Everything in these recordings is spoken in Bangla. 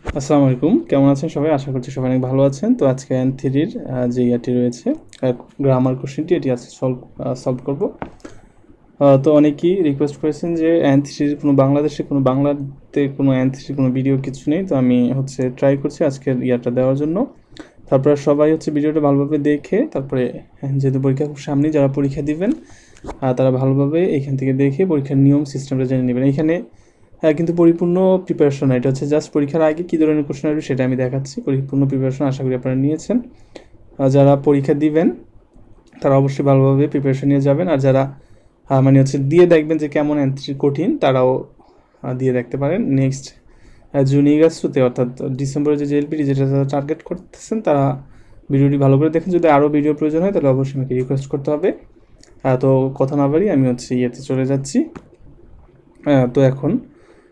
আসসালামু আলাইকুম, কেমন আছেন সবাই? আশা করছি সবাই অনেক ভালো আছেন। তো আজকে N3-র যে ইয়াটি রয়েছে গ্রামার কোশ্চেনটি এটি আজকে সলভ করব। তো অনেকেই রিকোয়েস্ট করেছেন যে N3-র কোনো বাংলাতে কোনো N3-র কোনো ভিডিও কিছু নেই। তো আমি ট্রাই করছি আজকের ইয়াটা দেওয়ার জন্য। তারপরে সবাই ভিডিওটা ভালোভাবে দেখে তারপরে যেহেতু পরীক্ষা খুব সামনেই, যারা পরীক্ষা দিবেন তারা ভালোভাবে এখান থেকে দেখে পরীক্ষার নিয়ম সিস্টেমটা জেনে নেবেন। এখানে কিন্তু পরিপূর্ণ প্রিপারেশন না, এটা হচ্ছে জাস্ট পরীক্ষার আগে কী ধরনের কোশ্চেন আসবে সেটা আমি দেখাচ্ছি। পরিপূর্ণ প্রিপারেশন আশা করি আপনারা নিয়েছেন। যারা পরীক্ষা দিবেন তারা অবশ্যই ভালোভাবে প্রিপারেশন নিয়ে যাবেন। আর যারা দিয়ে দেখবেন যে কেমন অ্যান্সার কঠিন, তারাও দিয়ে দেখতে পারেন। নেক্সট জুন ইগাস্টুতে অর্থাৎ ডিসেম্বরে যে এলপিটি যেটা টার্গেট করতেছেন তারা ভিডিওটি ভালো করে দেখেন। যদি আরও ভিডিও প্রয়োজন হয় তাহলে অবশ্যই আমাকে রিকোয়েস্ট করতে হবে। তো কথা না বাড়ি আমি ইয়েতে চলে যাচ্ছি। তো এখন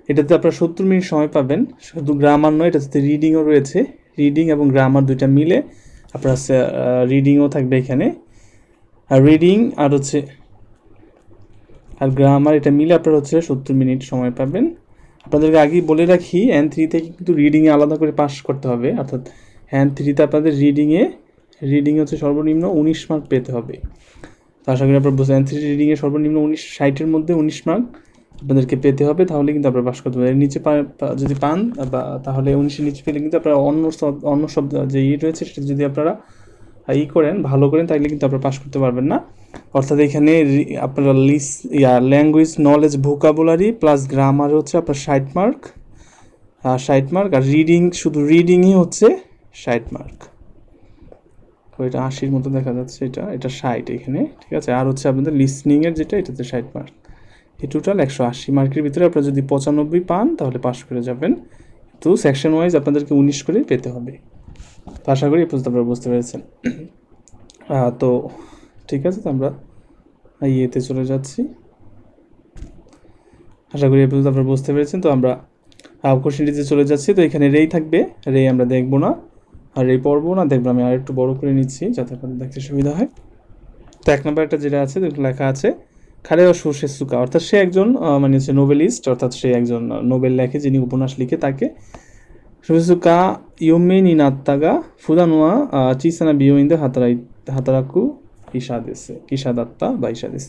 এটাতে আপনারা 70 মিনিট সময় পাবেন। শুধু গ্রামার নয়, এটাতে রিডিংও রয়েছে। রিডিং এবং গ্রামার দুইটা মিলে আপনার রিডিংও থাকবে এখানে। আর রিডিং আর গ্রামার এটা মিলে আপনারা 70 মিনিট সময় পাবেন। আপনাদেরকে আগেই বলে রাখি, N3 থেকে কিন্তু রিডিংয়ে আলাদা করে পাস করতে হবে। অর্থাৎ N3-তে আপনাদের রিডিংয়ে সর্বনিম্ন 19 মার্ক পেতে হবে। তো আশা করি আপনারা বুঝলেন। N3 রিডিংয়ে সর্বনিম্ন 60-এর মধ্যে 19 মার্ক আপনাদেরকে পেতে হবে, তাহলে কিন্তু আপনারা পাস করতে পারেন। নিচে যদি পান বা তাহলে 19-এর নিচে পেলে কিন্তু আপনারা অন্য সব যে রয়েছে সেটা যদি আপনারা করেন, ভালো করেন, তাহলে কিন্তু আপনারা পাস করতে পারবেন না। অর্থাৎ এখানে আপনারা language knowledge vocabulary plus grammar আপনার 60 মার্ক, আর শুধু রিডিংই 60 মার্ক। তো এটা 80-র মতো দেখা যাচ্ছে, এটা 60 এখানে, ঠিক আছে। আর আপনাদের লিসনিংয়ের এটাতে 60 মার্ক। এই টোটাল 180 মার্কের ভিতরে আপনারা যদি 95 পান তাহলে পাস করে যাবেন। তো সেকশন ওয়াইজ আপনাদেরকে 19 করে পেতে হবে। তো আশা করি এই পর্যন্ত আপনারা বুঝতে পেরেছেন। তো ঠিক আছে, তো আমরা ইয়েতে চলে যাচ্ছি। আশা করি এই পর্যন্ত আপনারা বুঝতে পেরেছেন। তো আমরা কোশ্চেনটিতে চলে যাচ্ছি। তো এখানে রেই থাকবে, রেই আমরা দেখবো না, আর রেই পড়বো না, দেখবো। আমি আর একটু বড় করে নিচ্ছি যাতে আপনাদের দেখতে সুবিধা হয়। তো 1 নম্বর একটা যেটা আছে লেখা আছে খারেওয়া সুকা, অর্থাৎ সে একজন নোবেলিস্ট, অর্থাৎ সে একজন নোবেল লেখে, যিনি উপন্যাস লিখে। তাকে সুকা ইউমে নি নাত্তাগা ফুদানোয়া চিসানা বিয়োইন্দে হাতারাকু ইসাদাত্তা বা ইসাদেস।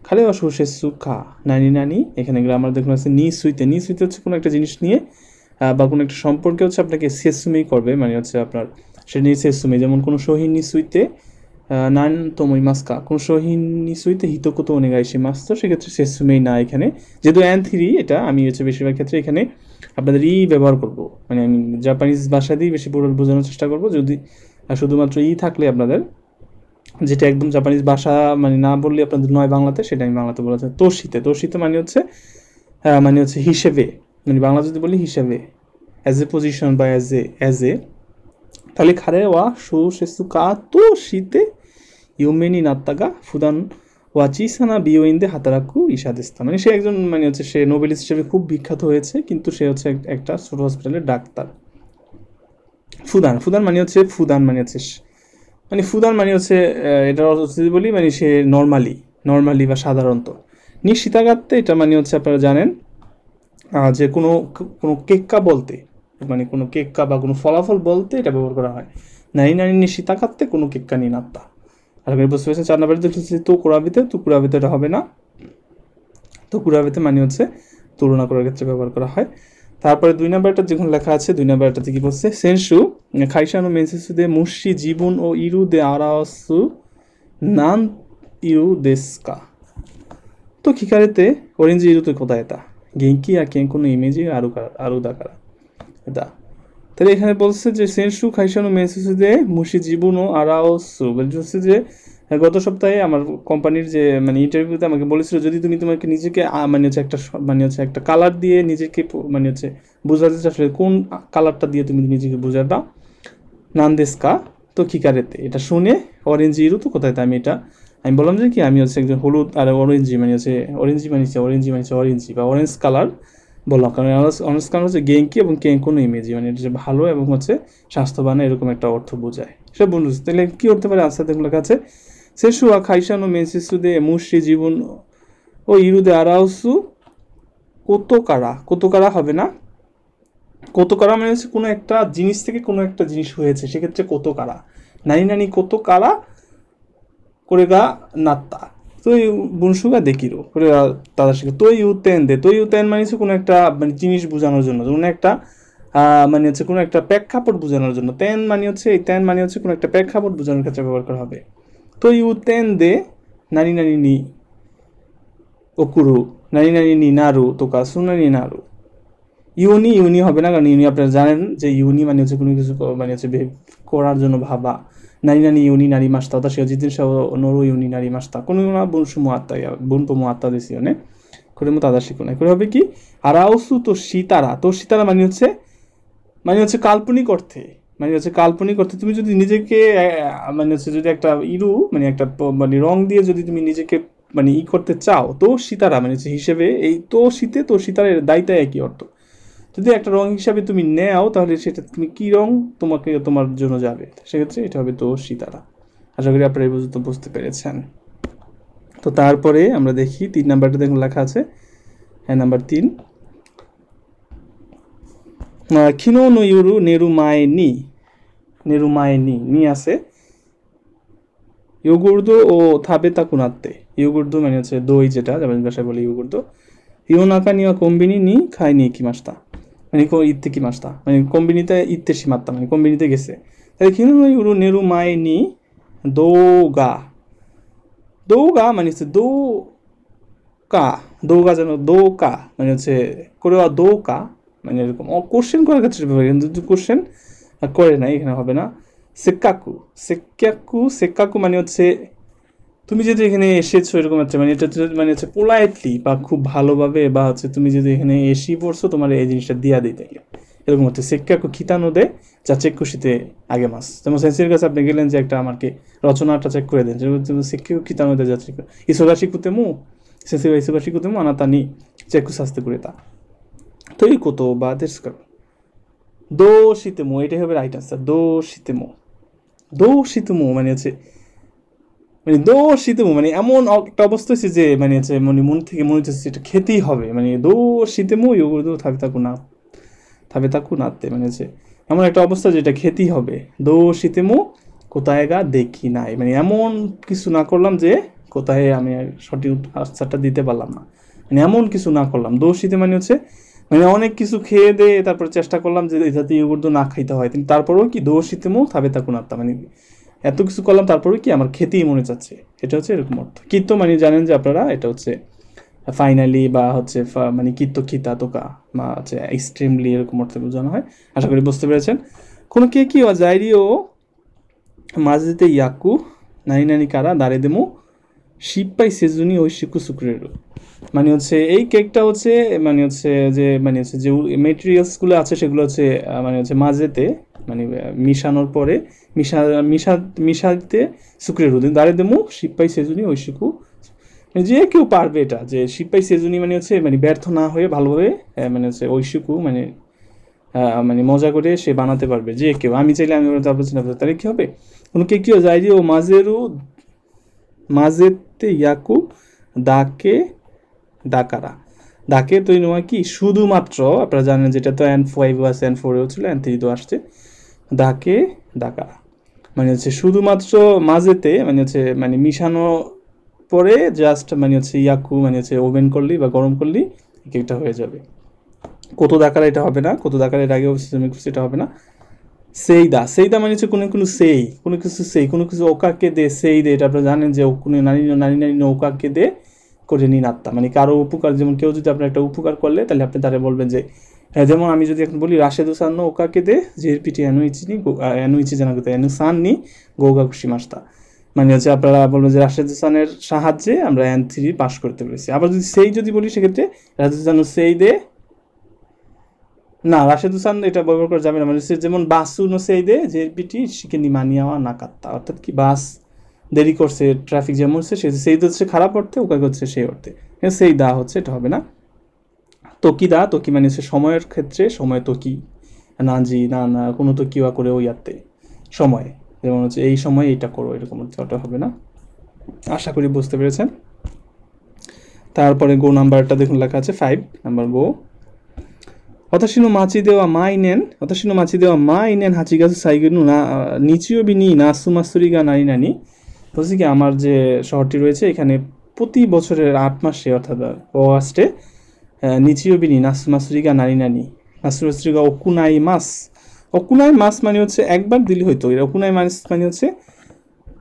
খারেওয়া সুকা নানি নানি, এখানে গ্রামার দেখুন আছে নি সুইতে হচ্ছে কোনো একটা জিনিস নিয়ে বা কোনো একটা সম্পর্কে আপনাকে সেসুমি করবে, আপনার সে নিয়ে সেসুমি, যেমন কোনো সহিন নি সুইতে নান তোমই মাস্কা, কোনো সহিন নি সুইতে হিতোকোতো অনেগাইশি মাস। তো সেক্ষেত্রে সেসুমেই না এখানে, যেহেতু N3 এটা আমি বেশিরভাগ ক্ষেত্রে এখানে আপনাদের ব্যবহার করব। আমি জাপানিজ ভাষা দিয়ে বেশি বোঝানোর চেষ্টা করব। যদি শুধুমাত্র থাকলে আপনাদের যেটা একদম জাপানিজ ভাষা না বললে আপনাদের নয় বাংলাতে, সেটা আমি বাংলাতে বলা যায়। তোষিতে হিসেবে, বাংলা যদি বলি হিসেবে, অ্যাজ এ পজিশন বা অ্যাজ এ, তাহলে খারে ওয়া সুশেসু কা তো শীতে ইউমেনি নাত্তাগা ফুদান ওয়াচিসানা বিওইন্দে হাতারাকু ইসাদেস্তা, সে একজন সে নোবেলিস্ট হিসেবে খুব বিখ্যাত হয়েছে, কিন্তু সে একটা ছোট হসপিটালের ডাক্তার। ফুদান ফুদান ফুদান ফুদান এটার অর্থ যদি বলি সে নর্মালি বা সাধারণত। নিশিতাগাত্তে এটা আপনারা জানেন যে কোনো কোনো কেক্কা বলতে, কোনো কেক্কা বা কোনো ফলাফল বলতে এটা ব্যবহার করা হয়। নানি নানি নিশিতাগাত্তে কোনো কেক্কা নি নাত্তা। আর বুঝতে পেরেছেন। 4 নম্বরে দেখেছি তো কুরাবিতে এটা হবে না। তো কুরাবিতে তুলনা করার ক্ষেত্রে ব্যবহার করা হয়। তারপরে 2 নম্বরটা যখন লেখা আছে, 2 নম্বরটাতে কি বলছে, সেনসু খাইসানো মেনসেসু দে মুশি জীবন ও ইরু দে আরাসু নান ইরু দেস্কা। তো কিকারেতে অরেঞ্জ ইরু তো কোথায় এটা গেঙ্কি আর কেন কোনো ইমেজে আরু দাকারা এটা। তাহলে এখানে বলছে যে সেনসু খাইসানো মেনসেসু দে মুশি জীবন ও আরাসু, বলছে যে গত সপ্তাহে আমার কোম্পানির যে ইন্টারভিউতে আমাকে বলেছিল, যদি তুমি তোমাকে নিজেকে একটা কালার দিয়ে নিজেকে বোঝাতে চাও, কোন কালারটা দিয়ে তুমি নিজেকে বোঝাবা, নান্দেস্কা। তো কিকারেতে এটা শুনে অরেঞ্জ ইরু তো কোথায়, আমি বললাম যে কি আমি একজন হলুদ আর অরেঞ্জি অরেঞ্জি বা অরেঞ্জ কালার বললাম, কারণ অরেঞ্জ কালার গেঙ্কি এবং কেঙ্কোনো ইমেজি, এটা ভালো এবং স্বাস্থ্যবান, এরকম একটা অর্থ বোঝায়। সে বন্ধু তাহলে কি করতে পারে আনসার দেখুন লেখা আছে, সেসুয়া খাইসানো মেনসিসুদে মুশি জীবন ও ইরুদে আরাউসু কোতোকারা হবে না, কোতো কারা মানে হচ্ছে কোনো একটা জিনিস থেকে কোনো একটা জিনিস হয়েছে, সেক্ষেত্রে কোতো কারা। নানি নানি কোতো কারা করে গা নাত্তা, তো এই বুনসুগা দেখিরো করে তাদের সাথে তো ইউতেন দে, তো ইউতেন মানে হচ্ছে কোনো একটা মানে জিনিস বোঝানোর জন্য, কোনো একটা মানে হচ্ছে কোনো একটা প্রেক্ষাপট বোঝানোর জন্য। তেন মানে হচ্ছে এই তেন মানে হচ্ছে কোনো একটা প্রেক্ষাপট বোঝানোর ক্ষেত্রে ব্যবহার করা হবে। তো ইউতেন দে নানি নানি নি ওকুরু নানি নানি নি নারু তোকা সুনানি নারু। ইউনি ইউনি হবে না, কারণ ইউনি আপনারা জানেন যে ইউনি মানে হচ্ছে কোনো কিছু মানে হচ্ছে করার জন্য ভাবা। নানি নানি ইউনি নারী মাস্তা তা সে জিদিন সহ নরু ইউনি নারী মাস্তা কোনো না বুনসুমো আত্মা বুনপমো আত্মা দিছি অনে করে মতো আদা শিখুন করে হবে কি আরাউসু তো সীতারা, তো সীতারা মানে হচ্ছে কাল্পনিক অর্থে, মানে হচ্ছে কাল্পনিক অর্থে তুমি যদি নিজেকে মানে হচ্ছে যদি একটা ইরু মানে একটা মানে রং দিয়ে যদি তুমি নিজেকে মানে করতে চাও, তো সীতারা মানে হচ্ছে হিসেবে এই তো শীতে তো সীতারের দায়িত্ব একই অর্থ। যদি একটা রং হিসাবে তুমি নেও তাহলে সেটা তুমি কি রং তোমাকে তোমার জন্য যাবে, সেক্ষেত্রে এটা হবে তো সীতারা। আশা করি আপনারা এই পর্যন্ত বুঝতে পেরেছেন। তো তারপরে আমরা দেখি 3 নাম্বারটা দেখুন লেখা আছে, হ্যাঁ নাম্বার 3 খিনো নো ইউরু নেরু মায়ে নি আছে ইউগুর্দো ও থাবেতা কুনাত্তে। ইউগুর্দো মানে হচ্ছে দই, যেটা জাপানি ভাষায় বলে ইউগুর্দো। ইউনাকা নিয়া কোম্বিনি নি খাই নি কি মাস্তা, মানে ইত্তে কি মাস্তা মানে কোম্বিনিতে ইত্তে সীমাত্তা মানে কোম্বিনিতে গেছে। তাহলে খিনো নো ইউরু নেরু মায়ে নি দৌগা, দৌগা মানে হচ্ছে কা, দৌগা যেন দৌকা মানে হচ্ছে করে দৌকা মানে এরকম কোশ্চেন করার ক্ষেত্রে কিন্তু কোশ্চেন করে নাই এখানে হবে না। সেক্কাকু সেক্কাকু সেক্কাকু মানে হচ্ছে তুমি যদি এখানে এসেছো এরকম হচ্ছে মানে এটা মানে হচ্ছে পোলাইটলি বা খুব ভালোভাবে বা হচ্ছে তুমি যদি এখানে এসি পড়ছো তোমার এই জিনিসটা দিয়া দিতে গেলে এরকম হচ্ছে সেক্কাকু খিতানো দে যা চেক খুশিতে আগে মাস। যেমন সেন্সির কাছে আপনি গেলেন যে একটা আমাকে রচনাটা চেক করে দেন, যেমন সেক্কাকু খিতানো দে যা চেক ইসোগাশি কুতেমু সেন্সির ইসোগাশি কুতেমু আনাতা নি চেক সাস্তে করে তা তো এই কত বা দেশকারু দো শীতেমো, এটাই হবে রাইট আনসার। দো শীতেমো মানে হচ্ছে মানে দো শীতেমো মানে এমন একটা অবস্থা হচ্ছে যে মানে হচ্ছে মানে মন থেকে মনে হচ্ছে এটা খেতেই হবে, মানে দো শীতেমো ইয়োগুলো দো থাবে তাকু নাতে মানে হচ্ছে এমন একটা অবস্থা যেটা খেতেই হবে। দো শীতেমো কোথায় গা দেখি নাই মানে এমন কিছু না করলাম যে কোথায় আমি সঠিক আনসারটা দিতে পারলাম না, মানে এমন কিছু না করলাম। দো শীতে মানে হচ্ছে মানে অনেক কিছু খেয়ে দিয়ে তারপর চেষ্টা করলাম যে যাতে ইয়োগুর্দ না খাইতে হয়, কিন্তু তারপরেও কি দো শীতেমো থাবে তাকু নাত্তা মানে এত কিছু করলাম তারপরেও কি আমার খেতেই মনে চাচ্ছে, এটা হচ্ছে এরকম অর্থ। কিত্ত মানে জানেন যে আপনারা এটা হচ্ছে ফাইনালি বা হচ্ছে মানে কিত্ত খিতা তোকা বা হচ্ছে এক্সট্রিমলি এরকম অর্থে বোঝানো হয়। আশা করি বুঝতে পেরেছেন। কোনো কে কি জাইরিও মাঝেতে ইয়াকু নানি নানি কারা দাঁড়ে দেমু শিপ্পাই সেজুনি ওই শিকু সুক্রেরু মানে হচ্ছে এই কেকটা হচ্ছে মানে হচ্ছে যে মানে হচ্ছে যে মেটেরিয়ালসগুলো আছে সেগুলো হচ্ছে মানে হচ্ছে মাঝেতে মানে মিশানোর পরে মিশাতে সুক্রেরু দাঁড়ে দেমু শিপ্পাই সেজুনি ওই শিকু মানে যে কেউ পারবে এটা, যে শিপ্পাই সেজুনি মানে হচ্ছে মানে ব্যর্থ না হয়ে ভালোভাবে মানে হচ্ছে ঐশিকু মানে মানে মজা করে সে বানাতে পারবে যে কেউ। আমি চাইলে আমি তারপর তাহলে কি হবে কোনো কে কেউ যাই যে ও মাজেতে ইয়াকু দাকে ডাকারা ডাকে তো নয় কি শুধুমাত্র আপনারা জানেন যেটা তো N5 আছে N4 ছিল N3 তো আসছে ডাকে ডাকারা মানে হচ্ছে শুধুমাত্র মাঝেতে মানে হচ্ছে মানে মিশানো পরে জাস্ট মানে হচ্ছে ইয়াকু মানে হচ্ছে ওভেন করলি বা গরম করলি কেকটা হয়ে যাবে। কত দাকারা এটা হবে না, কত দাকারা এর আগে সেটা হবে না। সেইদা মানে হচ্ছে কোনো কিছু ওকাকে দে সেই দে, এটা আপনারা জানেন যে কোনো নারী ওকাকে দে করে নিন আত্মা মানে কারো উপকার, যেমন কেউ যদি আপনার একটা উপকার করলে তাহলে আপনি তারা বলবেন যে হ্যাঁ, যেমন আমি যদি এখন বলি রাশেদু সান ওকাকে দে যে পিটি এনুইচি জানা কথা এনু সান নি গোগা খুশি মাস্তা মানে হচ্ছে আপনারা বলবেন যে রাশেদু সানের সাহায্যে আমরা N3 পাস করতে পেরেছি। আবার যদি বলি সেক্ষেত্রে রাশেদু সান সেই দে না রাশেদু সান এটা ব্যবহার করা যাবে না, মানে যেমন বাসু নো সেই দে যে পিটি শিখে নি মানিয়াওয়া না কাত্তা, অর্থাৎ কি বাস দেরি করছে ট্রাফিক জ্যাম হচ্ছে সেই হচ্ছে খারাপ অর্থে, ওকে হচ্ছে সেই অর্থে সেই দা হচ্ছে এটা হবে না। তোকি মানে হচ্ছে সময়ের ক্ষেত্রে সময় তোকি না জি না না কোনো তো কিওয়া করে ওই আত্মে সময়, যেমন হচ্ছে এই সময় এইটা করো এরকম ওটা হবে না। আশা করি বুঝতে পেরেছেন। তারপরে গো নাম্বারটা দেখুন লেখা আছে 5 নাম্বার গো 私の町では毎年8月最後の日曜日にナス祭りが何々বলছি কি আমার যে শহরটি রয়েছে এখানে প্রতি বছরের 8 মাসে অর্থাৎ অগাস্টে নিচিও বিনি নাস মাসুরিগা নানি নানি নাসুরিগা অকুনাই মাস মানে হচ্ছে একবার দিলে হইতো এর অকুনাই মাস মানে হচ্ছে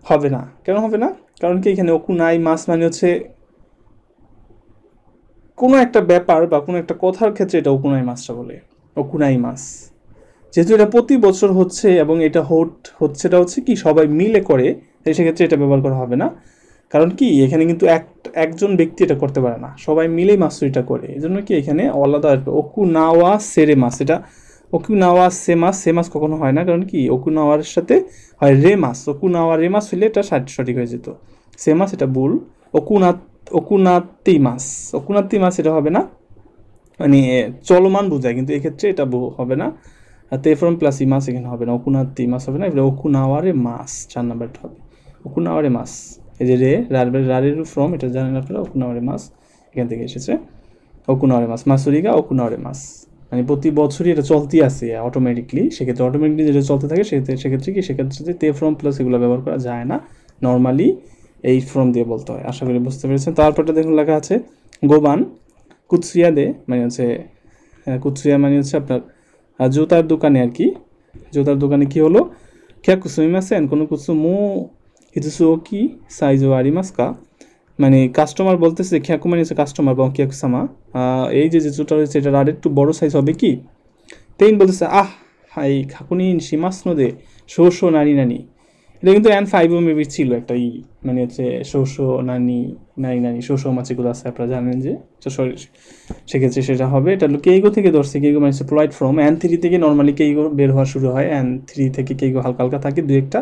হবে না কেন হবে না কারণ কি এখানে অকুনাই মাস মানে হচ্ছে কোনো একটা ব্যাপার বা কোনো একটা কথার ক্ষেত্রে এটা অকুনাই মাসটা বলে অকুনাই মাস যেহেতু এটা প্রতি বছর হচ্ছে এবং এটা হচ্ছেটা হচ্ছে কি সবাই মিলে করে তাই সেক্ষেত্রে এটা ব্যবহার করা হবে না কারণ কি এখানে কিন্তু একজন ব্যক্তি এটা করতে পারে না সবাই মিলেই মাসুরিটা করে এই জন্য কি এখানে আলাদা ওকুনাওয়া সেরেমাস এটা ওকুনাওয়া সেমাস কখনো হয় না কারণ কি ওকুনাওয়ার সাথে হয় রেমাস ওকুনাওয়া রেমাস হলে এটা সঠিক হয়ে যেত সেমাস এটা ভুল ওকুনাতি মাস এটা হবে না মানে চলমান বোঝায় কিন্তু এক্ষেত্রে এটা হবে না তে ফ্রম প্লাস ইমাস এখানে হবে না ওকুনাতি মাস হবে না এটা ওকুনাওয়ারে মাস 4 নাম্বারটা হবে ওকুনাওয়ারে মাস এই যে রারের ফ্রম এটা জানেন আপনারা ওকুনাওয়ারে মাস এখান থেকে এসেছে ওকুনাওয়ারে মাস মাসুরিগা ওকুনাওয়ারে মাস মানে প্রতি বছরই এটা চলতেই আছে অটোমেটিকলি সেক্ষেত্রে অটোমেটিকলি যেটা চলতে থাকে সেক্ষেত্রে তে ফ্রম প্লাস এগুলো ব্যবহার করা যায় না নর্মালি এই ফ্রম দিয়ে বলতে হয় আশা করি বুঝতে পেরেছেন তারপরটা দেখুন লেখা আছে গোবান কুৎসুয়া দে মানে হচ্ছে কুৎসুয়া মানে হচ্ছে আপনার জুতার দোকানে আর কি জুতার দোকানে কি হলো খ্যা কুসুমিমাসেন কোনো কুসু মো হিতুসু কি সাইজও আরিমাসকা মানে কাস্টমার বলতেছে খ্যাকু মানে হচ্ছে কাস্টমার বা খ্যাকুসামা এই যে জুতা রয়েছে এটা আর একটু বড় সাইজ হবে কি তেইন বলতেছে হাই খাকুনি সীমাস নদে শো নানি নানি এটা কিন্তু অ্যান 5 মেবি ছিল একটা মানে হচ্ছে শো নানি শো মাছিগুলো আছে আপনারা জানেন যে সেক্ষেত্রে সেটা হবে এটা হলো কেইগো থেকে ধরছে কেইগো মানে হচ্ছে পোলাইট ফর্ম অ্যান 3 থেকে নর্মালি কেইগো বের হওয়া শুরু হয় অ্যান 3 থেকে কেইগো হালকা হালকা থাকে দু একটা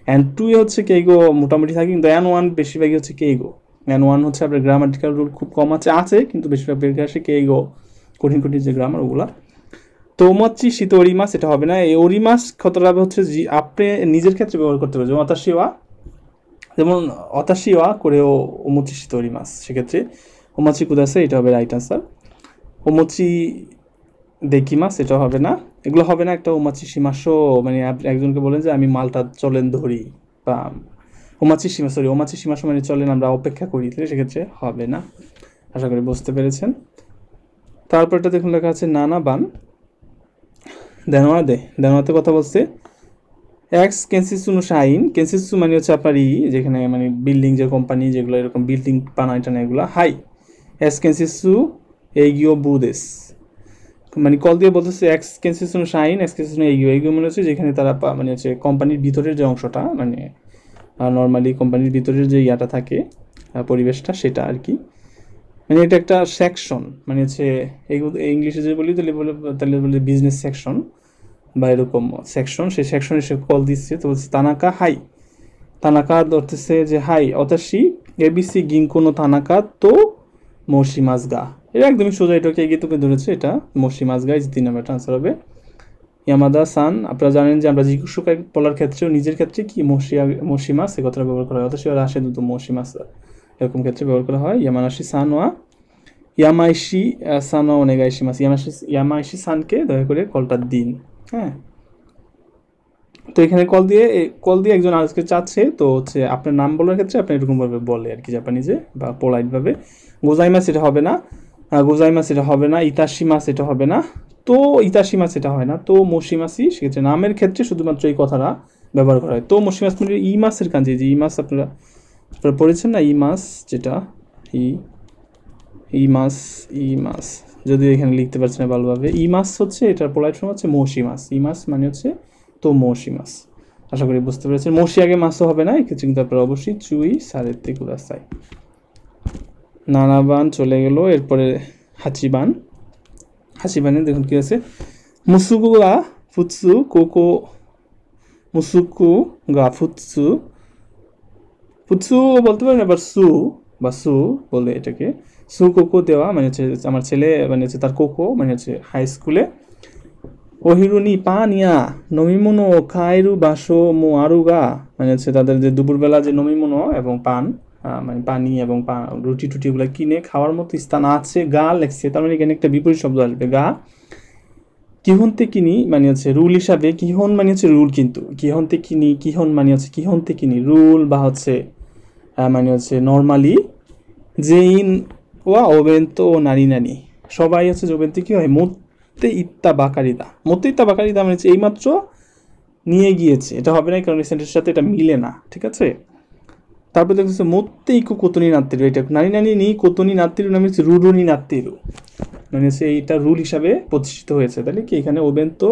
অ্যান 2 এ হচ্ছে কেইগো মোটামুটি থাকে কিন্তু অ্যান 1 বেশিরভাগই হচ্ছে কেইগো অ্যান 1 হচ্ছে আপনার গ্রামাটিক্যাল রুল খুব কম আছে কিন্তু বেশিরভাগ বের আসে কেইগো কঠিন যে গ্রামার ওগুলা তো ওমাচ্ছি শীত ওরিমাস এটা হবে না এই ওরিমাস কতটা হচ্ছে আপনি নিজের ক্ষেত্রে ব্যবহার করতে পারবেন যেমন অতাশিওয়া করেও ওমুচি শীত ওরিমাস সেক্ষেত্রে ওমাচি কুদাসে এটা হবে রাইট আনসার ওমুচি দেকিমাস এটা হবে না এগুলো হবে না একটা ওমাচি সীমাসও মানে একজনকে বলেন যে আমি মালটা চলেন ধরি বা ওমাচি সীমাসও মানে চলেন আমরা অপেক্ষা করি তাহলে সেক্ষেত্রে হবে না আশা করি বুঝতে পেরেছেন তারপরটা দেখুন লেখা আছে নানা বান দেনোয়াতে কথা বলছে এক্স কেনসিসুনো শাইন কেনসিসু মানে হচ্ছে আপনার যেখানে মানে বিল্ডিং যে কোম্পানি যেগুলো এরকম বিল্ডিং বানায় টানা এগুলো হাই এক্স কেনসিসু এইগিও বুদেস মানে কল দিয়ে বলতেছে এক্স কেনসিসুনো শাইন এক্স কেনসিসুনো এইগিও মানে হচ্ছে যেখানে তারা মানে হচ্ছে কোম্পানির ভিতরের যে অংশটা মানে নর্মালি কোম্পানির ভিতরের যে ইয়াটা থাকে পরিবেশটা সেটা আর কি মানে এটা একটা সেকশন মানে হচ্ছে ইংলিশে যে বলি তাহলে বলি বিজনেস সেকশন বা এরকম সেকশন সেই সেকশনে সে কল দিচ্ছে তো বলছে তানাকা ধরতেছে যে হাই অতাশি এবিসি গিনকোনো তানাকা তো মশিমাজগা এটা একদমই সোজা এটাকে এগিয়ে তোকে ধরেছে এটা মশিমাজগা এই যে 3 নাম্বার ট্রান্সফার হবে ইয়ামাদা সান আপনারা জানেন যে আমরা জিকুসুকাই বলার ক্ষেত্রেও নিজের ক্ষেত্রে কি মশিমাস এই কথাটা ব্যবহার করা হয় অতাশি আর আসে দুটো মশিমাস এরকম ক্ষেত্রে ব্যবহার করা হয় ইয়ামানাশি সানোয়া ইয়ামাইশি সানোয়া ওনেগাইশিমাস ইয়ামাইশি সানকে দয়া করে কলটা দিন হ্যাঁ তো এখানে কল দিয়ে একজন আজকে চাচ্ছে তো হচ্ছে আপনার নাম বলার ক্ষেত্রে আপনি এরকমভাবে বলে আর কি জাপানিজে বা পোলাইটভাবে গোজাইমাস এটা হবে না ইতাশিমাস এটা হবে না তো ইতাশিমাস এটা হয় না তো মশিমাসি সেক্ষেত্রে নামের ক্ষেত্রে শুধুমাত্র এই কথাটা ব্যবহার করা হয় তো মশিমাস মানে ইমাসের কাজে যে ইমাস আপনারা পড়েছেন না ইমাস যেটা ইমাস যদি এখানে লিখতে পারছেন না ভালোভাবে ইমাস হচ্ছে এটার পোলাইট ফর্ম হচ্ছে মশিমাস ইমাস মানে হচ্ছে তো মশিমাস আশা করি বুঝতে পেরেছেন মশি আগে মাসও হবে না এক্ষেত্রে কিন্তু আপনারা অবশ্যই চুই সারের থেকে রাস্তায় নানাবান চলে গেল এরপরে হাচিবানে দেখুন কি আছে মুসুকু গা ফুৎসু কোকো মুসুকু গা ফুৎসু বলতে পারেন আবার সু বলে এটাকে সু কোকো দেওয়া মানে হচ্ছে আমার ছেলে মানে হচ্ছে তার কোকো মানে হচ্ছে হাই স্কুলে ওহিরুনি পানিয়া নমিমুনো খায়রু বাসো মো আরুগা মানে হচ্ছে তাদের যে দুপুরবেলা যে নমিমুনো এবং পান মানে পানি এবং রুটি টুটিগুলো কিনে খাওয়ার মতো স্থান আছে গা লেখছে তার মানে এখানে একটা বিপরীত শব্দ আসবে গা কিহন্তে কিনি মানে হচ্ছে রুল হিসাবে, কিহন মানে হচ্ছে রুল, কিন্তু কিহন্তে কিনি, কিহন মানে হচ্ছে কিহন্তে কিনি রুল বা হচ্ছে মানে হচ্ছে নর্মালি জেইন ওয়া ওবেন্তো ও নারী নানি, সবাই হচ্ছে যে ওবেন্তে কি হয়, মধ্যে ইত্তা বাকারিদা, মধ্যে ইত্তা বাকারিদা মানে হচ্ছে এইমাত্র নিয়ে গিয়েছে, এটা হবে না কারণ এই সেন্টেন্সের সাথে এটা মিলে না, ঠিক আছে। তারপর দেখতেছে মধ্যে ইকো কোতনি নাত্তিরু, এটা নারী নানি নি কোতনি নাত্তিরু নামে হচ্ছে রুডনি নাত্তিরু, মানে হচ্ছে এইটা রুল হিসাবে প্রতিষ্ঠিত হয়েছে, তাহলে কি এখানে ওবেন্তো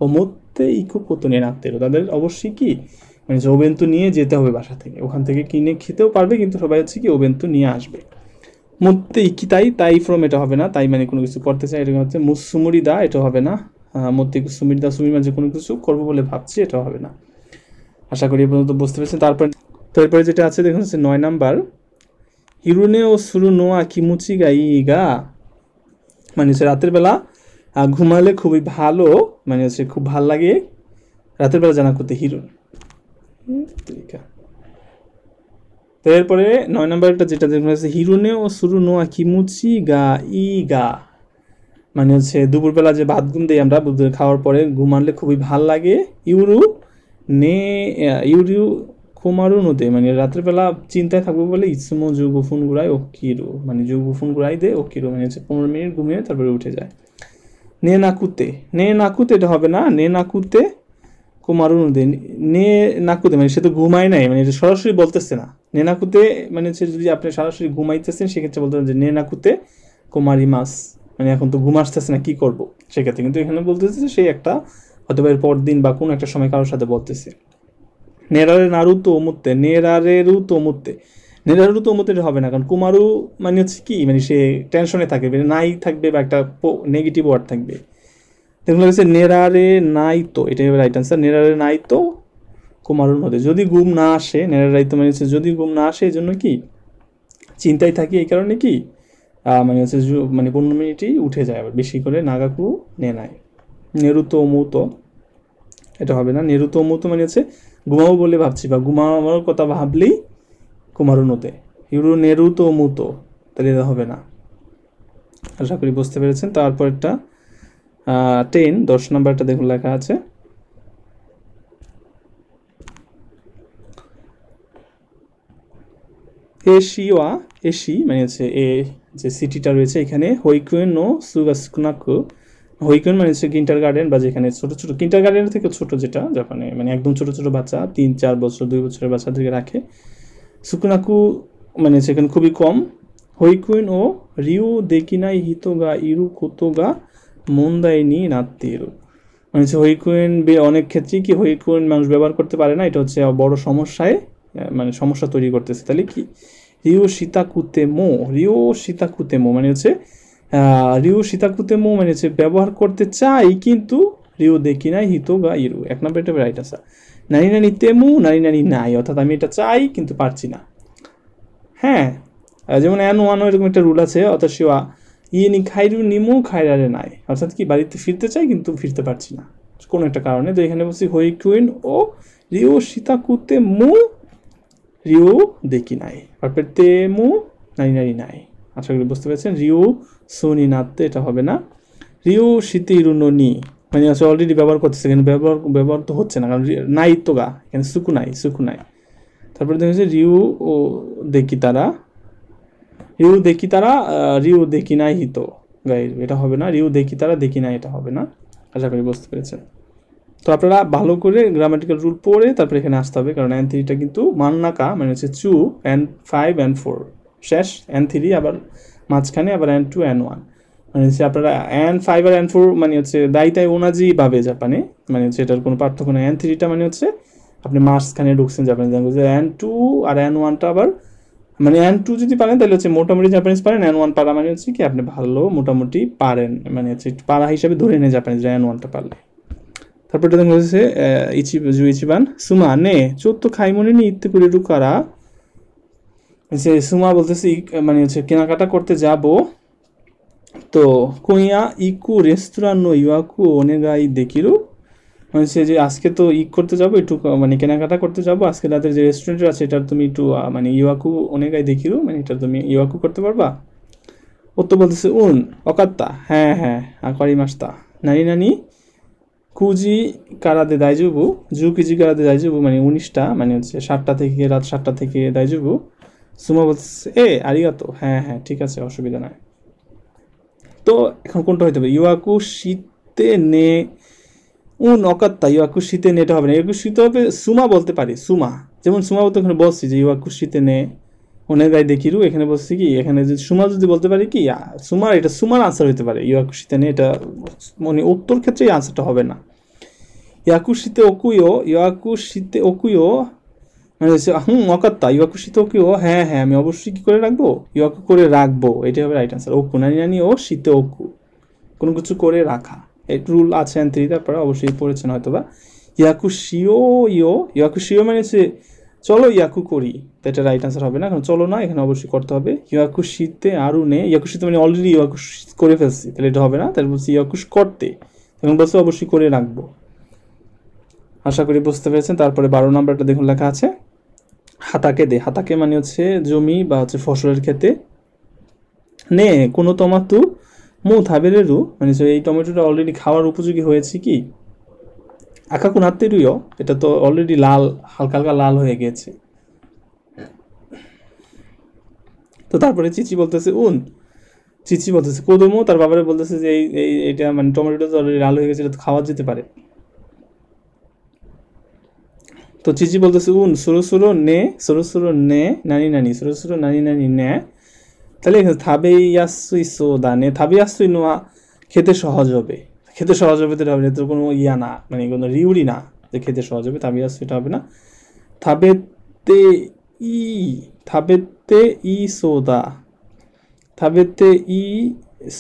ও মধ্যে ইকো কোতনি নাত্তিরু, তাদের অবশ্যই কি মানে যে ওবেন্তো নিয়ে যেতে হবে বাসা থেকে, ওখান থেকে কিনে খেতেও পারবে কিন্তু সবাই হচ্ছে কি ওবেন্তো নিয়ে আসবে। মধ্যে ইকি তাই, তাই ফ্রম এটা হবে না, তাই মানে কোনো কিছু করতে চাই, এটা হচ্ছে মুসুমুরি দা, এটা হবে না। মধ্যে সুমির দা সুমির মাঝে কোনো কিছু করবো বলে ভাবছি, এটা হবে না। আশা করি এ পর্যন্ত বুঝতে পেরেছেন। তারপরে যেটা আছে দেখুন হচ্ছে 9 নাম্বার, হিরুনে ও সুরু নোয়া কিমুচি গা ইগা, মানে হচ্ছে রাতের বেলা ঘুমালে খুবই ভালো, মানে হচ্ছে খুব ভাল লাগে রাতের বেলা জানা করতে হিরুন। তো এরপরে 9 নাম্বারটা যেটা দেখুন হচ্ছে হিরুনে ও সুরু নোয়া কিমুচি গা ইগা, মানে হচ্ছে দুপুরবেলা যে ভাত ঘুম দিই আমরা খাওয়ার পরে ঘুমালে খুবই ভাল লাগে, ইউরু নে ইউরিউ কুমারু নদে, মানে রাতের বেলা চিন্তায় থাকবো বলে ইসমো যুগুফুন গুড়াই ওকিরু, মানে যুগুফুন গুড়াই দে ওকিরু, মানে হচ্ছে 15 মিনিট ঘুমিয়ে তারপরে উঠে যায়। নে নাকুতে, নে নাকুতে এটা হবে না, নে নাকুতে কুমারু নদে, নে নাকুতে মানে সে তো ঘুমায় নাই, মানে এটা সরাসরি বলতেছে না। নে নাকুতে মানে হচ্ছে যদি আপনি সরাসরি ঘুমাইতেছেন সেক্ষেত্রে বলতে যে নে নাকুতে কুমারি মাস, মানে এখন তো ঘুম আসতেছে না কি করব সেক্ষেত্রে, কিন্তু এখানে বলতেছে যে সেই একটা অথবা এর পর দিন বা কোনো একটা সময় কারোর সাথে বলতেছে। নেরারে নারু তো মুত্তে, নেরারেরু তো মুত্তে, নেরারু তো মুত্তে হবে না কারণ কুমারু মানে হচ্ছে কি মানে সে টেনশনে থাকবে, নাই থাকবে বা একটা নেগেটিভ ওয়ার্ড থাকবে। দেখুন হচ্ছে নেরারে নাই তো, এটাই হবে রাইট আনসার, নেরারে নাই তো কুমারুর মধ্যে, যদি ঘুম না আসে, নেরারে রাইতো মানে হচ্ছে যদি ঘুম না আসে এই জন্য কি চিন্তায় থাকি, এই কারণে কি মানে হচ্ছে মানে 15 মিনিটই উঠে যায়, আবার বেশি করে নাগাকু নে নাই। নেরুতো মুতো এটা হবে না, নেরুতো মুতো মানে হচ্ছে ঘুমাবো বলে ভাবছি বা ঘুমানোর কথা ভাবলেই কুমারু নোতে, ইউরু নেরুতো মুতো, তাহলে এটা হবে না। আশা করি বুঝতে পেরেছেন। তারপরটা 10 নাম্বারটা দেখুন লেখা আছে এশিওয়া, এশি মানে হচ্ছে এ যে সিটিটা রয়েছে এখানে হইকুয়েন নো সুগাসকুনাকু, হইকুয়েন মানে হচ্ছে কিন্টার গার্ডেন বা যেখানে ছোট ছোট কিন্টার গার্ডেনের থেকে ছোট যেটা জাপানে মানে একদম ছোট ছোট বাচ্চা 3-4 বছর 2 বছরের বাচ্চাদেরকে রাখে, সুকুনাকু মানে সেখানে খুবই কম, হইকুয়েন ও রিউ দেকিনাই হিতোগা ইরু কোতোগা মন্দাই নি নাত্তিরু, মানে হচ্ছে হইকুয়েন অনেক ক্ষেত্রেই কি হইকুয়েন মানুষ ব্যবহার করতে পারে না, এটা হচ্ছে বড় সমস্যায় মানে সমস্যা তৈরি করতেছে, তাহলে কি রিও সীতাকুতেমো, রিও সীতাকুতেমো মানে হচ্ছে রিও সীতাকুতেমো মানে হচ্ছে ব্যবহার করতে চাই কিন্তু রিও দেখি নাই হিতো গা ইরু, 1 নম্বর এটা রাইট আছে। নানি নানি তেমু নানি নানি নাই, অর্থাৎ আমি এটা চাই কিন্তু পারছি না। হ্যাঁ, যেমন অ্যান ওয়ানও এরকম একটা রুল আছে, অর্থাৎ শিওয়া ইয়ে নি খাইরু নিমু খাইরারে নাই, অর্থাৎ কি বাড়িতে ফিরতে চাই কিন্তু ফিরতে পারছি না কোনো একটা কারণে, তো এখানে বলছি হইকুইন ও রিও সীতাকুতেমু রিউ দেখি নাই, তারপর তেমু নারী নারী নাই। আশা করি বুঝতে পেরেছেন। রিউ সোনি নাতে এটা হবে না, রিউ শীতি রুনি মানে আছে অলরেডি ব্যবহার করতেছে, এখানে ব্যবহার তো হচ্ছে না কারণ নাই তো গা, এখানে সুকু নাই সুকু নাই। তারপরে দেখেছে রিউ ও দেখি তারা, রিউ দেখি তারা রিউ দেখি নাই হিতো গাই, এটা হবে না, রিউ দেখি তারা দেখি নাই এটা হবে না। আশা করি বুঝতে পেরেছেন। তো আপনারা ভালো করে গ্রামাটিক্যাল রুল পড়ে তারপরে এখানে আসতে হবে, কারণ N3 কিন্তু মান্নাকা মানে হচ্ছে চু, N5 N4 শেষ, N3 আবার মাঝখানে, আবার N2 N1 মানে হচ্ছে আপনারা N5 আর N4 মানে হচ্ছে দায়িতায় ওনাজি ভাবে জাপানে, মানে হচ্ছে এটার কোনো পার্থক্য নেই। N3টা মানে হচ্ছে আপনি মাঝখানে ঢুকছেন জাপানে, N2 আর N1টা আবার মানে N2 যদি পারেন তাহলে হচ্ছে মোটামুটি জাপানিজ পারেন, N1 পারা মানে হচ্ছে কি আপনি ভালো মোটামুটি পারেন, মানে হচ্ছে পারা হিসাবে ধরে নেয় জাপানিজ N1টা পারলে। তারপরটা দেখা হচ্ছে ইচিবান সুমা নে চোদ্দ খাইমনে নি ইত্তে করে কারা, যে সুমা বলতেছি মানে হচ্ছে কেনাকাটা করতে যাব, তো কুইয়া ইকু রেস্তোরাঁ নো ইউয়াকু ওনেগাই দেখিরু, মানে সে যে আজকে তো করতে যাবো একটু মানে কেনাকাটা করতে যাবো, আজকে রাতের যে রেস্টুরেন্ট আছে এটার তুমি একটু মানে ইউয়াকু ওনেগাই দেখিরু, মানে এটা তুমি ইউয়াকু করতে পারবা। ও তো বলতেছে উন অকাত্তা, হ্যাঁ হ্যাঁ আকারি মাস্তা নানি নানি কুজি কারাদে দাইজুবু, জু কিজি কারাদে দাইজুবু মানে 19টা, মানে হচ্ছে 7টা থেকে রাত 7টা থেকে দাইজুবু। সুমা বলতেছে আরিগাতো, হ্যাঁ হ্যাঁ ঠিক আছে, অসুবিধা নাই। তো এখন কোনটা হইতে হবে? ইওয়াকু শীতে নে অকাত্তা, ইওয়াকু শীতে নেটা হবে না, ইওয়াকু শীতে হবে সুমা বলতে পারি, সুমা। যেমন সুমা বলতে ওখানে বলছি যে ইওয়াকু শীতে নে ওনেগাই দেখিরু, এখানে বলছি কি, এখানে যদি সুমা যদি বলতে পারি কি সুমার, এটা সুমার আনসার হইতে পারে। ইওয়াকু শীতে নে এটা মানে উত্তর ক্ষেত্রে এই আনসারটা হবে না। ইয়াকু শীতে ওকুয়ো, ইয়াকু শীতে ওকুয়ো মানে হচ্ছে অকাত্তা, ইয়াকু শীতে ওকুয়ো, হ্যাঁ হ্যাঁ আমি অবশ্যই কি করে রাখবো, ইয়াকু করে রাখবো, এটাই হবে রাইট আনসার। ওকু নানি নানি ও শীতে ওকু, কোনো কিছু করে রাখা, এই রুল আছে এন্ট্রি, তারপরে অবশ্যই পড়েছেন হয়তো বা। ইয়াকু শিও ইও, ইয়াকু শিও মানে হচ্ছে চলো ইয়াকু করি, তো এটা রাইট আনসার হবে না, কারণ চলো না, এখানে অবশ্যই করতে হবে। ইয়াকু শীতে আরু নে, ইয়াকু শীতে মানে অলরেডি ইয়াকু করে ফেলছি, তাহলে এটা হবে না, তাহলে বলছি ইয়াকুশ করতে, তখন বলছে অবশ্যই করে রাখবো। আশা করি বুঝতে পেরেছেন। তারপরে 12 নম্বরটা দেখুন লেখা আছে হাতাকে দে, হাতাকে মানে হচ্ছে জমি বা হচ্ছে ফসলের ক্ষেতে। নে কোনো টমাটো মু থাবেরেরু মানে এই টমেটোটা অলরেডি খাওয়ার উপযোগী হয়েছে কি, আকাকু নাত্তেরুইও, এটা তো অলরেডি লাল, হালকা হালকা লাল হয়ে গেছে। তো তারপরে চিচি বলতেছে চিচি বলতেছে কোদমো, তার বাবারে বলতেছে যে এইটা মানে টমেটোটা তো অলরেডি লাল হয়ে গেছে, এটা তো খাওয়া যেতে পারে। তো চিচি বলতেছে সুরো সুরো নে নানি নানি, সুরো সুরো নানি নানি নে, তাহলে থাবে ইয়াসুই সোদা নে, থাবে ইয়াসুই নোয়া খেতে সহজ হবে, খেতে সহজ হবে তো হবে, তো কোনো ইয়া না, মানে কোনো রিউরি না যে খেতে সহজ হবে, থাবে ইয়াসুই এটা হবে না। থাবেতে ই, থাবেতে ই সোদা, থাবেতে ই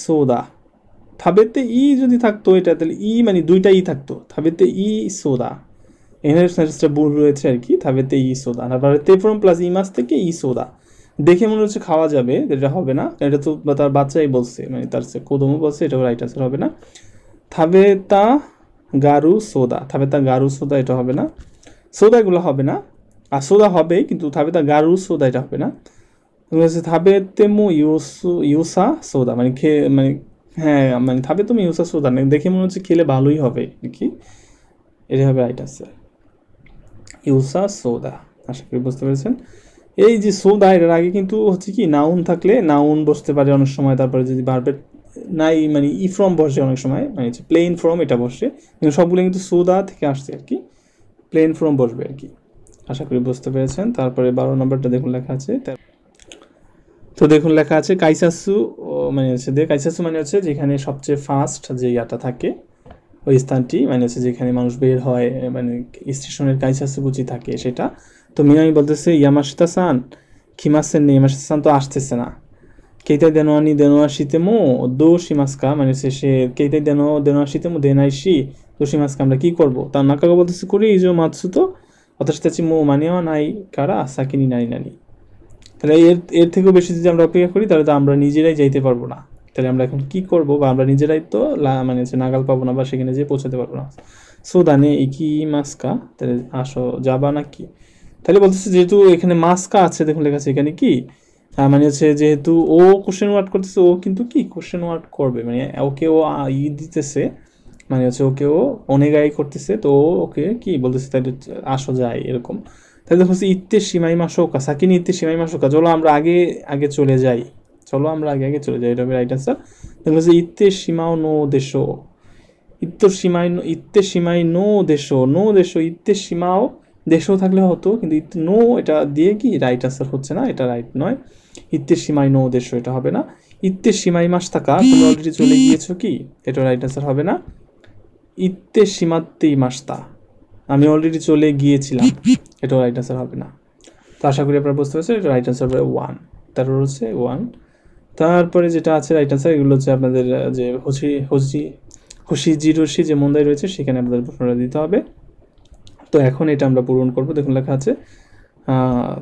সোদা, থাবেতে ই যদি থাকতো এটা, তাহলে ই মানে দুইটা ই থাকতো, থাবেতে ই সোদা, এখানে সেন্টেন্সটা ভুল রয়েছে আর কি, থাবেতে ই সোদা, তারপরে তে ফ্রম প্লাস ই মাস থেকে ই সোদা, দেখে মনে হচ্ছে খাওয়া যাবে, এটা হবে না, এটা তো তার বাচ্চাই বলছে, মানে তার কোদমও বলছে, এটা রাইট আনসার হবে না। থাবেতা গারু সোদা, থাবেতা গারু সোদা এটা হবে না, সোদা এগুলো হবে না, আর সোদা হবে কিন্তু থাবেতা গারু সোদা এটা হবে না। থাবেতে মু ইউসা সোদা মানে মানে হ্যাঁ মানে থাবে তুমি ইউসা সোদা না, দেখে মনে হচ্ছে খেলে ভালোই হবে নাকি, এটা হবে রাইট আনসার ইউসা সোদা। আশা করি বুঝতে পেরেছেন। এই যে সোদা এর আগে কিন্তু হচ্ছে কি নাউন থাকলে নাউন বসতে পারে অনেক সময়, তারপরে যদি ভার্বের নাই মানে ই ফ্রম বসে অনেক সময়, মানে হচ্ছে প্লেন ফ্রম এটা বসে, কিন্তু সবগুলো কিন্তু সোদা থেকে আসছে আর কি, প্লেন ফ্রম বসবে আর কি। আশা করি বুঝতে পেরেছেন। তারপরে 12 নম্বরটা দেখুন লেখা আছে, তো দেখুন লেখা আছে কাইসাসু মানে হচ্ছে কাইসাসু মানে হচ্ছে যেখানে সবচেয়ে ফার্স্ট যে ইয়াটা থাকে ওই স্থানটি, মানে হচ্ছে যেখানে মানুষ বের হয়, মানে স্টেশনের কাইসাসু বুঝি থাকে সেটা। তো মিনামি বলতেছে ইয়ামাশিতা সান খিমাসেন নেই, ইয়ামাশিতা সান তো আসতেছে না। কেইতাই দেনোয়ানি দেনোয়া শীতেমো দো শিমাস্কা মানে হচ্ছে সে কেইতাই দেনোয়া শীতেমো দেনাইশি দো শিমাস্কা, আমরা কি করবো, তার নাকাগো বলতেছে করি ইজো মাতসুতো অতাশিতাচি মো মানিয়া নাই কারা সাকিনি নানি নানি, তাহলে এর থেকেও বেশি যদি আমরা অপেক্ষা করি তাহলে তো আমরা নিজেরাই যাইতে পারবো না, তাহলে আমরা এখন কি করব, বা আমরা নিজেরাই তো মানে হচ্ছে নাগাল পাবো না বা সেখানে যেয়ে পৌঁছাতে পারবো না। সো দানে ইকি মাস্কা, তাহলে আসো যাবা নাকি, তাহলে বলতেছে যেহেতু এখানে মাস্কা আছে, দেখুন লেখা আছে এখানে কি মানে হচ্ছে যেহেতু ও কোশ্চেন ওয়ার্ড করতেছে, ও কিন্তু কি কোশ্চেন ওয়ার্ড করবে, মানে ওকে ও দিতেছে, মানে হচ্ছে ওকে ও অনেগাই করতেছে, তো ওকে কি বলতেছে তাহলে আসো যাই এরকম। তাহলে দেখো ইত্তে সীমাই মাসোকা সাকিনি ইত্তে সীমাই মাসোকা, চলো আমরা আগে আগে চলে যাই, চলো আমরা আগে আগে চলে যাই, এটা হবে রাইট আনসার। দেখো ইত্তে সীমাও নো দেশো, ইত্তে সীমাই নো দেশো, নো দেশো ইত্তে সীমাও দেশও থাকলে হতো, কিন্তু ইত্তে নো এটা দিয়ে কি রাইট আনসার হচ্ছে না, এটা রাইট নয়। ইত্তে সীমাই নো দেশো এটা হবে না। ইত্তে সীমাই মাস থাকা, তুমি অলরেডি চলে গিয়েছো কি, এটা রাইট আনসার হবে না। ইত্তে সীমাত্তেই মাসতা, আমি অলরেডি চলে গিয়েছিলাম, এটা রাইট আনসার হবে না। তো আশা করি আপনারা বুঝতে পারছেন, এটা রাইট আনসার হবে 1, তারপর হচ্ছে 1। তারপরে যেটা আছে রাইট আনসার, এগুলো হচ্ছে আপনাদের যে হসি যে মন্দাই রয়েছে সেখানে আপনাদের প্রশ্নটা দিতে হবে। তো এখন এটা আমরা পূরণ করব। দেখুন লেখা আছে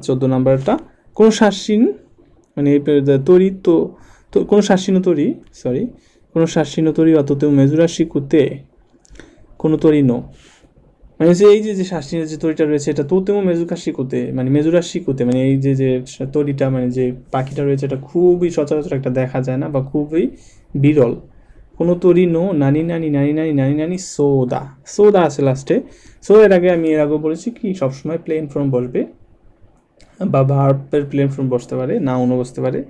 14 নাম্বারটা, কোন শাসীন মানে তরি তো কোন শাসীন তরি কোন শাসীন তরি অততেও মেজুরা শিকুতে কোনো তরি নো, মানে হচ্ছে এই যে শাসিনের যে তরিটা রয়েছে এটা তোতেমো মেজুকা শিকুতে মানে মেজুরা শিকুতে, মানে এই যে তরিটা মানে যে পাখিটা রয়েছে এটা খুবই সচরাচর একটা দেখা যায় না বা খুবই বিরল, কোনো তরি নো নানি নানি নানি নানি নানি নানি সোদা, সোদা আছে লাস্টে। সো এর আগে বলেছি কি সবসময় প্লেন ফর্ম বসবে বা ভার্বের প্লেন ফর্ম বসতে পারে, নাউনও বসতে পারে।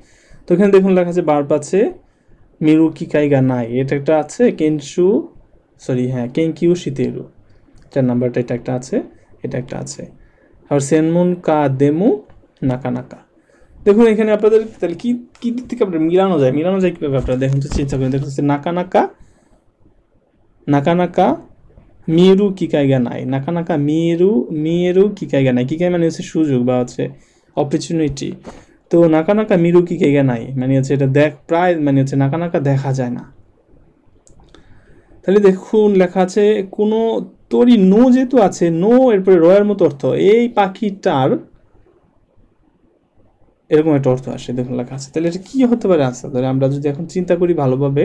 তো এখানে দেখুন লেখা আছে ভার্ব আছে মিরু কিকাইগা নাই, এটা একটা আছে কেনশু কেনকিউ শিতেরু, 4 নাম্বারটা এটা একটা আছে, এটা একটা আছে। আর সেনমন কা দেমু নাকা নাকা। দেখুন এখানে আপনাদের তাহলে কি কি দিক থেকে আপনার মিলানো যায় কীভাবে আপনারা দেখুন তো চিন্তা করেন। দেখুন নাকা নাকা নাকা নাকা মিরু কিকাইগা নাই, নাকা নাকা মিরু কিকাইগা নাই, কিকাই মানে হচ্ছে সুযোগ বা হচ্ছে অপরচুনিটি। তো নাকা নাকা মিরু কিকাইগা নাই মানে হচ্ছে এটা প্রায় মানে হচ্ছে নাকা নাকা দেখা যায় না। তাহলে দেখুন লেখা আছে কোনো তরি নো যেহেতু আছে, নো এরপরে রয়ের মতো অর্থ, এই পাখিটার এরকম একটা অর্থ আসে, দেখুন লেখা আছে। তাহলে এটা কি হতে পারে আনসার? তাহলে আমরা যদি এখন চিন্তা করি ভালোভাবে,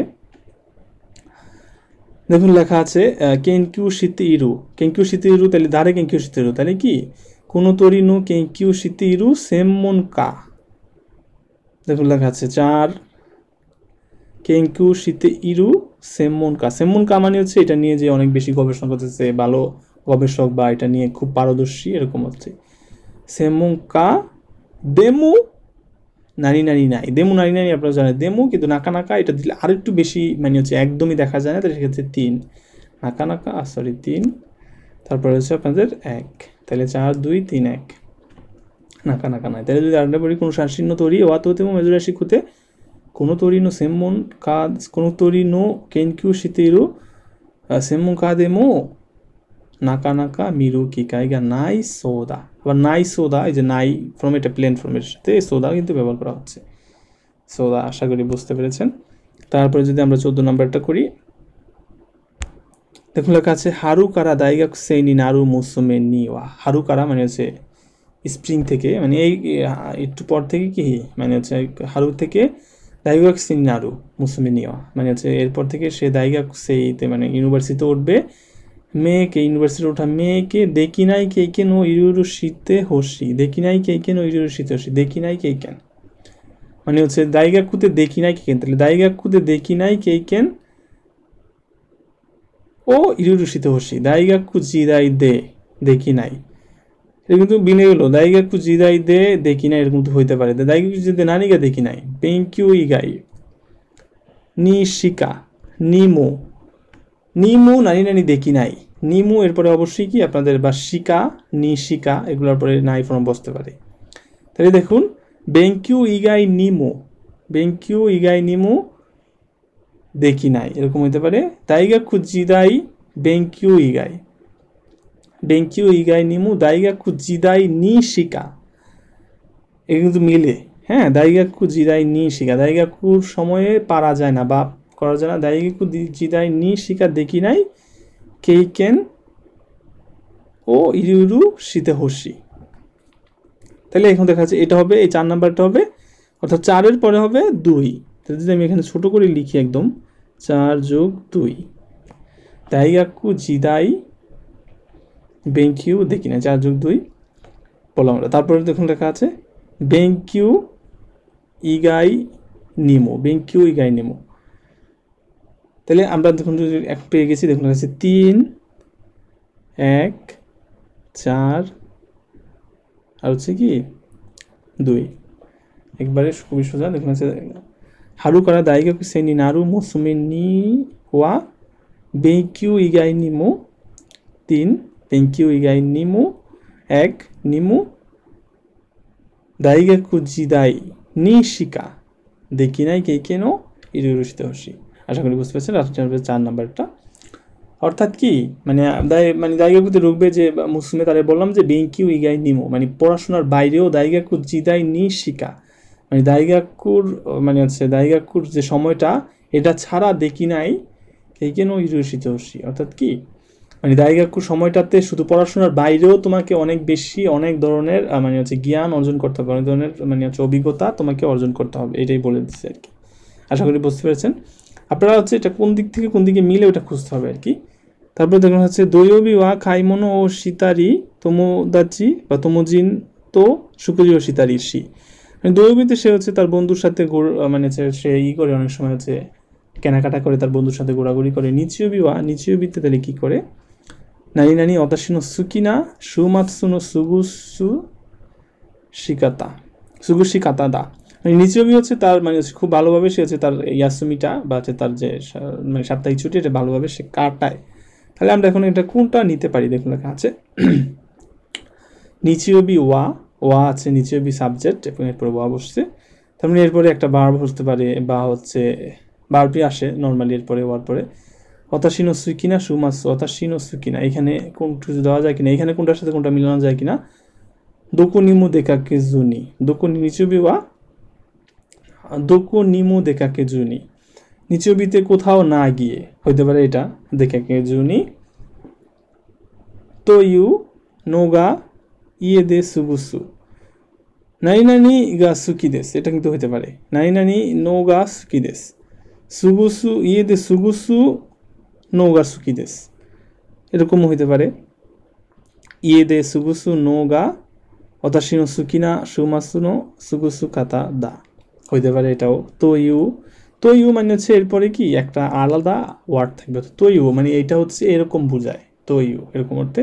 দেখুন লেখা আছে কেনকিউ শীতে ইরু, কেনকিউ শীতে ইরু, তাহলে দাঁড়ে কেনকিউ শীতে ইরু, তাহলে কি কোনো তরি নো কেনকিউ শীতে ইরু সেমন কা। দেখুন লেখা আছে 4 কেনকিউ শীতে ইরু সেমন কা, সেমন কা মানে হচ্ছে এটা নিয়ে যে অনেক বেশি গবেষণা করতেছে, ভালো গবেষক বা এটা নিয়ে খুব পারদর্শী এরকম হচ্ছে। সেমন কা দেমু নানি নানি নাই, দেমু নানি নানি আপনারা জানেন দেমু, কিন্তু নাকা নাকা এটা দিলে আর একটু বেশি মানে হচ্ছে একদমই দেখা যায় না, তাহলে সেক্ষেত্রে 3 নাকা নাকা 3, তারপরে হচ্ছে আপনাদের 1, তাহলে 4 2 3 1 নাকা নাকা নাই। তাহলে যদি আরেকটা বলি কোনো শাসিন্য তরি ওয়াতো তেমো মেজুরাশি খুতে কোনো তরি নো সেমন কা, কোনো তরি নো কেনকিউ শীতেরু সেমন কা দেমো নাকা নাকা মিরু কিকাইগা নাই সোদা। আবার নাই সোদা, এই যে নাই ফ্রম এটা প্লেন ফর্মের সাথে সোদা কিন্তু ব্যবহার করা হচ্ছে। সোদা আশা করি বুঝতে পেরেছেন। তারপরে যদি আমরা 14 নাম্বারটা করি, দেখুন লেখা আছে হারু কারা দাইগা সেইনি নারু মুসুমে নিওয়া। হারু কারা মানে হচ্ছে স্প্রিং থেকে, মানে এই একটু পর থেকে কি মানে হচ্ছে হারু থেকে দাইগাক সেইনি নারু মুসুমে নিওয়া মানে হচ্ছে এরপর থেকে সে দাইগাক সেইতে মানে ইউনিভার্সিটিতে উঠবে। মেয়েকে ইউনিভার্সিটি ওঠা মেয়েকে দেখি নাই কেইকেন ও ইরুরু শীতে হসি, দেখি নাই কেইকেন ও ইরুরু শীতে হসি, দেখি নাই কেইকেন মানে হচ্ছে দাইগাকুতে দেখি নাই কেইকেন, তাহলে দাইগাকুতে দেখি নাই কেইকেন ও ইরুরু শীতে হসি, দাইগাকু জিদাই দে দেখি নাই, এটা কিন্তু বিনে গেলো দাইগাকু জিদাই দে দেখি নাই, এরকম তো হইতে পারে। দাইগাকু জিদে নানিগা দেখি নাই, বেঙ্কিউ ইগাই নি শিকা নিমো, নিমু নানি নানি দেখি নাই, নিমু এরপরে অবশ্যই কি আপনাদের বা শিকা নি শিকা এগুলোর পরে নাই ফর্ম বসতে পারে। তাহলে দেখুন বেঙ্কিউ ইগাই নিমু, বেঙ্কিউ ইগাই নিমু দেখি নাই এরকম হইতে পারে। দাইগা খুজিদাই বেঙ্কিউ ইগাই, বেঙ্কিউ ইগাই নিমু দাইগা খুজিদাই নি শিকা, এগুলো কিন্তু মিলে। হ্যাঁ দাইগাকু জিদাই নি শিকা, দাইগাকুর সময়ে পারা যায় না বা করা যায় না, দাইগাকু জিদাই নি শিকা দেখি নাই কেইকেন ও ইরুরু শীতে হসি। তাহলে এখন দেখা যাচ্ছে এটা হবে এই 4 নাম্বারটা হবে, অর্থাৎ 4-এর পরে হবে 2। তাহলে যদি আমি এখানে ছোট করে লিখি একদম 4 + 2 দাইগাকু জিদাই বেঙ্কিউ দেখি না 4 + 2 বললাম আমরা। তারপরে দেখুন লেখা আছে বেঙ্কিউ ইগাই নিমো, বেঙ্কিউ ইগাই নিমো। তাহলে আমরা দেখুন এক পেয়ে গেছি, দেখুন লেখা আছে 3 1 4 আর হচ্ছে কি 2, একবারে খুবই সোজা। দেখুন আছে হারু কারা দাইগাকু সেনি নারু মুসুমে নি ওয়া বেঙ্কিউ ইগাই নিমো 3 বেঙ্কিউ ইগাই নিমো 1 নিমো দাইগাকু জিদাই নি শিকা দেখি নাই কেইকেন ও ইরুরু শীতে হসি। আশা করি বুঝতে পারছেন। 4 নাম্বারটা অর্থাৎ কি মানে দাইগাকুতে রুখবে যে মুসুমে তারে বললাম যে বেঙ্কিউ ইগাই নিমো মানে পড়াশোনার বাইরেও দাইগাকু জিদাই নি শিকা মানে দাইগাকুর মানে হচ্ছে দাইগাকুর যে সময়টা এটা ছাড়া দেখি নাই কেইকেন ও ইরুরু শীতে হসি। অর্থাৎ কি মানে দাইগাকুর সময়টাতে শুধু পড়াশোনার বাইরেও তোমাকে অনেক বেশি অনেক ধরনের মানে হচ্ছে জ্ঞান অর্জন করতে হবে, অনেক ধরনের মানে হচ্ছে অভিজ্ঞতা তোমাকে অর্জন করতে হবে, এটাই বলে দিচ্ছে আর কি। আশা করি বুঝতে পেরেছেন। আপনারা হচ্ছে এটা কোন দিক থেকে কোন দিকে মিলে ওটা খুঁজতে হবে আর কি। তারপরে দেখুন হচ্ছে দৈবী ওয়া খাইমনো ও সীতারি তোমোদাচি বা তোমোজিন তো সুকুজি ও সীতারির সি, মানে দৈবীতে সে হচ্ছে তার বন্ধুর সাথে মানে সে করে অনেক সময় হচ্ছে কেনাকাটা করে তার বন্ধুর সাথে ঘোরাঘুরি করে। নিচিওবিতে তাহলে কি করে, নানি নানি অতাশিনো সুকিনা সুমাতসুনো সুগুসু শিকাতা সুগুশিকাতা দা। মানে নিচিওবি হচ্ছে তার মানে খুব ভালোভাবে সে হচ্ছে তার ইয়াসুমিটা বা হচ্ছে তার যে মানে সাপ্তাহিক ছুটি এটা ভালোভাবে সে কাটায়। তাহলে আমরা এখন এটা কোনটা নিতে পারি, দেখুন লেখা আছে নিচিওবি ওয়া আছে, নিচিওবি সাবজেক্ট এবং এরপরে ওয়া বসছে, তার মানে এরপরে একটা ভার্ব বসতে পারে বা হচ্ছে ভার্বটি আসে নর্মালি এরপরে ওয়ার পরে। অতাশিনো সুকিনা সুমাস অতাশিনো সুকিনা, এখানে কোন কিছু দেওয়া যায় কিনা, এখানে কোনটার সাথে কোনটা মিলানো যায় কিনা। দোকো নিমু দেকাকে জুনি, দোকো নিচিওবি ওয়া দোকো নিমু দেকাকে জুনি, নিচিওবিতে কোথাও না গিয়ে হইতে পারে এটা দেকাকে জুনি। তো ইউ নোগা ইয়ে দে সুগুসু নানি নানি গা সুকি দেস, এটা কিন্তু হতে পারে নানি নানি নো গা সুকি দেস, সুগুসু ইয়ে দে সুগুসু নো গা সুকি দেস, এরকমও হইতে পারে ইয়ে দে সুগুসু নো গা অতাশিনো সুকিনা সুমাসুনো সুগুসু কাতা দা, হইতে পারে এটাও। তো ইউ মানে হচ্ছে এরপরে কি একটা আলাদা ওয়ার্ড থাকবে, তো ইউ মানে এইটা হচ্ছে এরকম বোঝায়, তো ইউ এরকম অর্থে।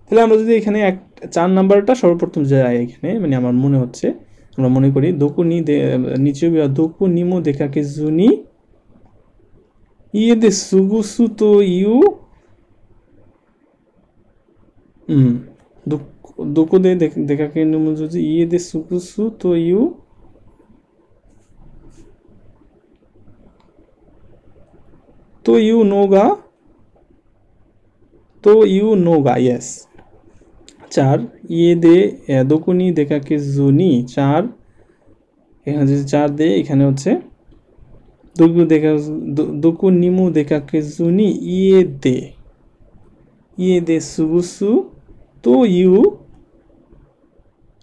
তাহলে আমরা যদি এখানে 4 নাম্বারটা সর্বপ্রথম যাই, এখানে মানে আমার মনে হচ্ছে আমরা মনে করি দোকু নিচে দোকু নিমো দেখাকে জুনি ইয়ে দে সুগুসু তো ইউ দোকু দে দেখাকে নিমো যদি ইয়ে দে সুগুসু তো ইউ তো ইউ নোগা ইয়েস। 4 ইয়ে দে দোকুনি দেখাকে জুনি, 4 এখানে যদি 4 দে এখানে হচ্ছে দোকু নিমু দেখাকে জুনি ইয়ে দে সুগুসু তো ইউ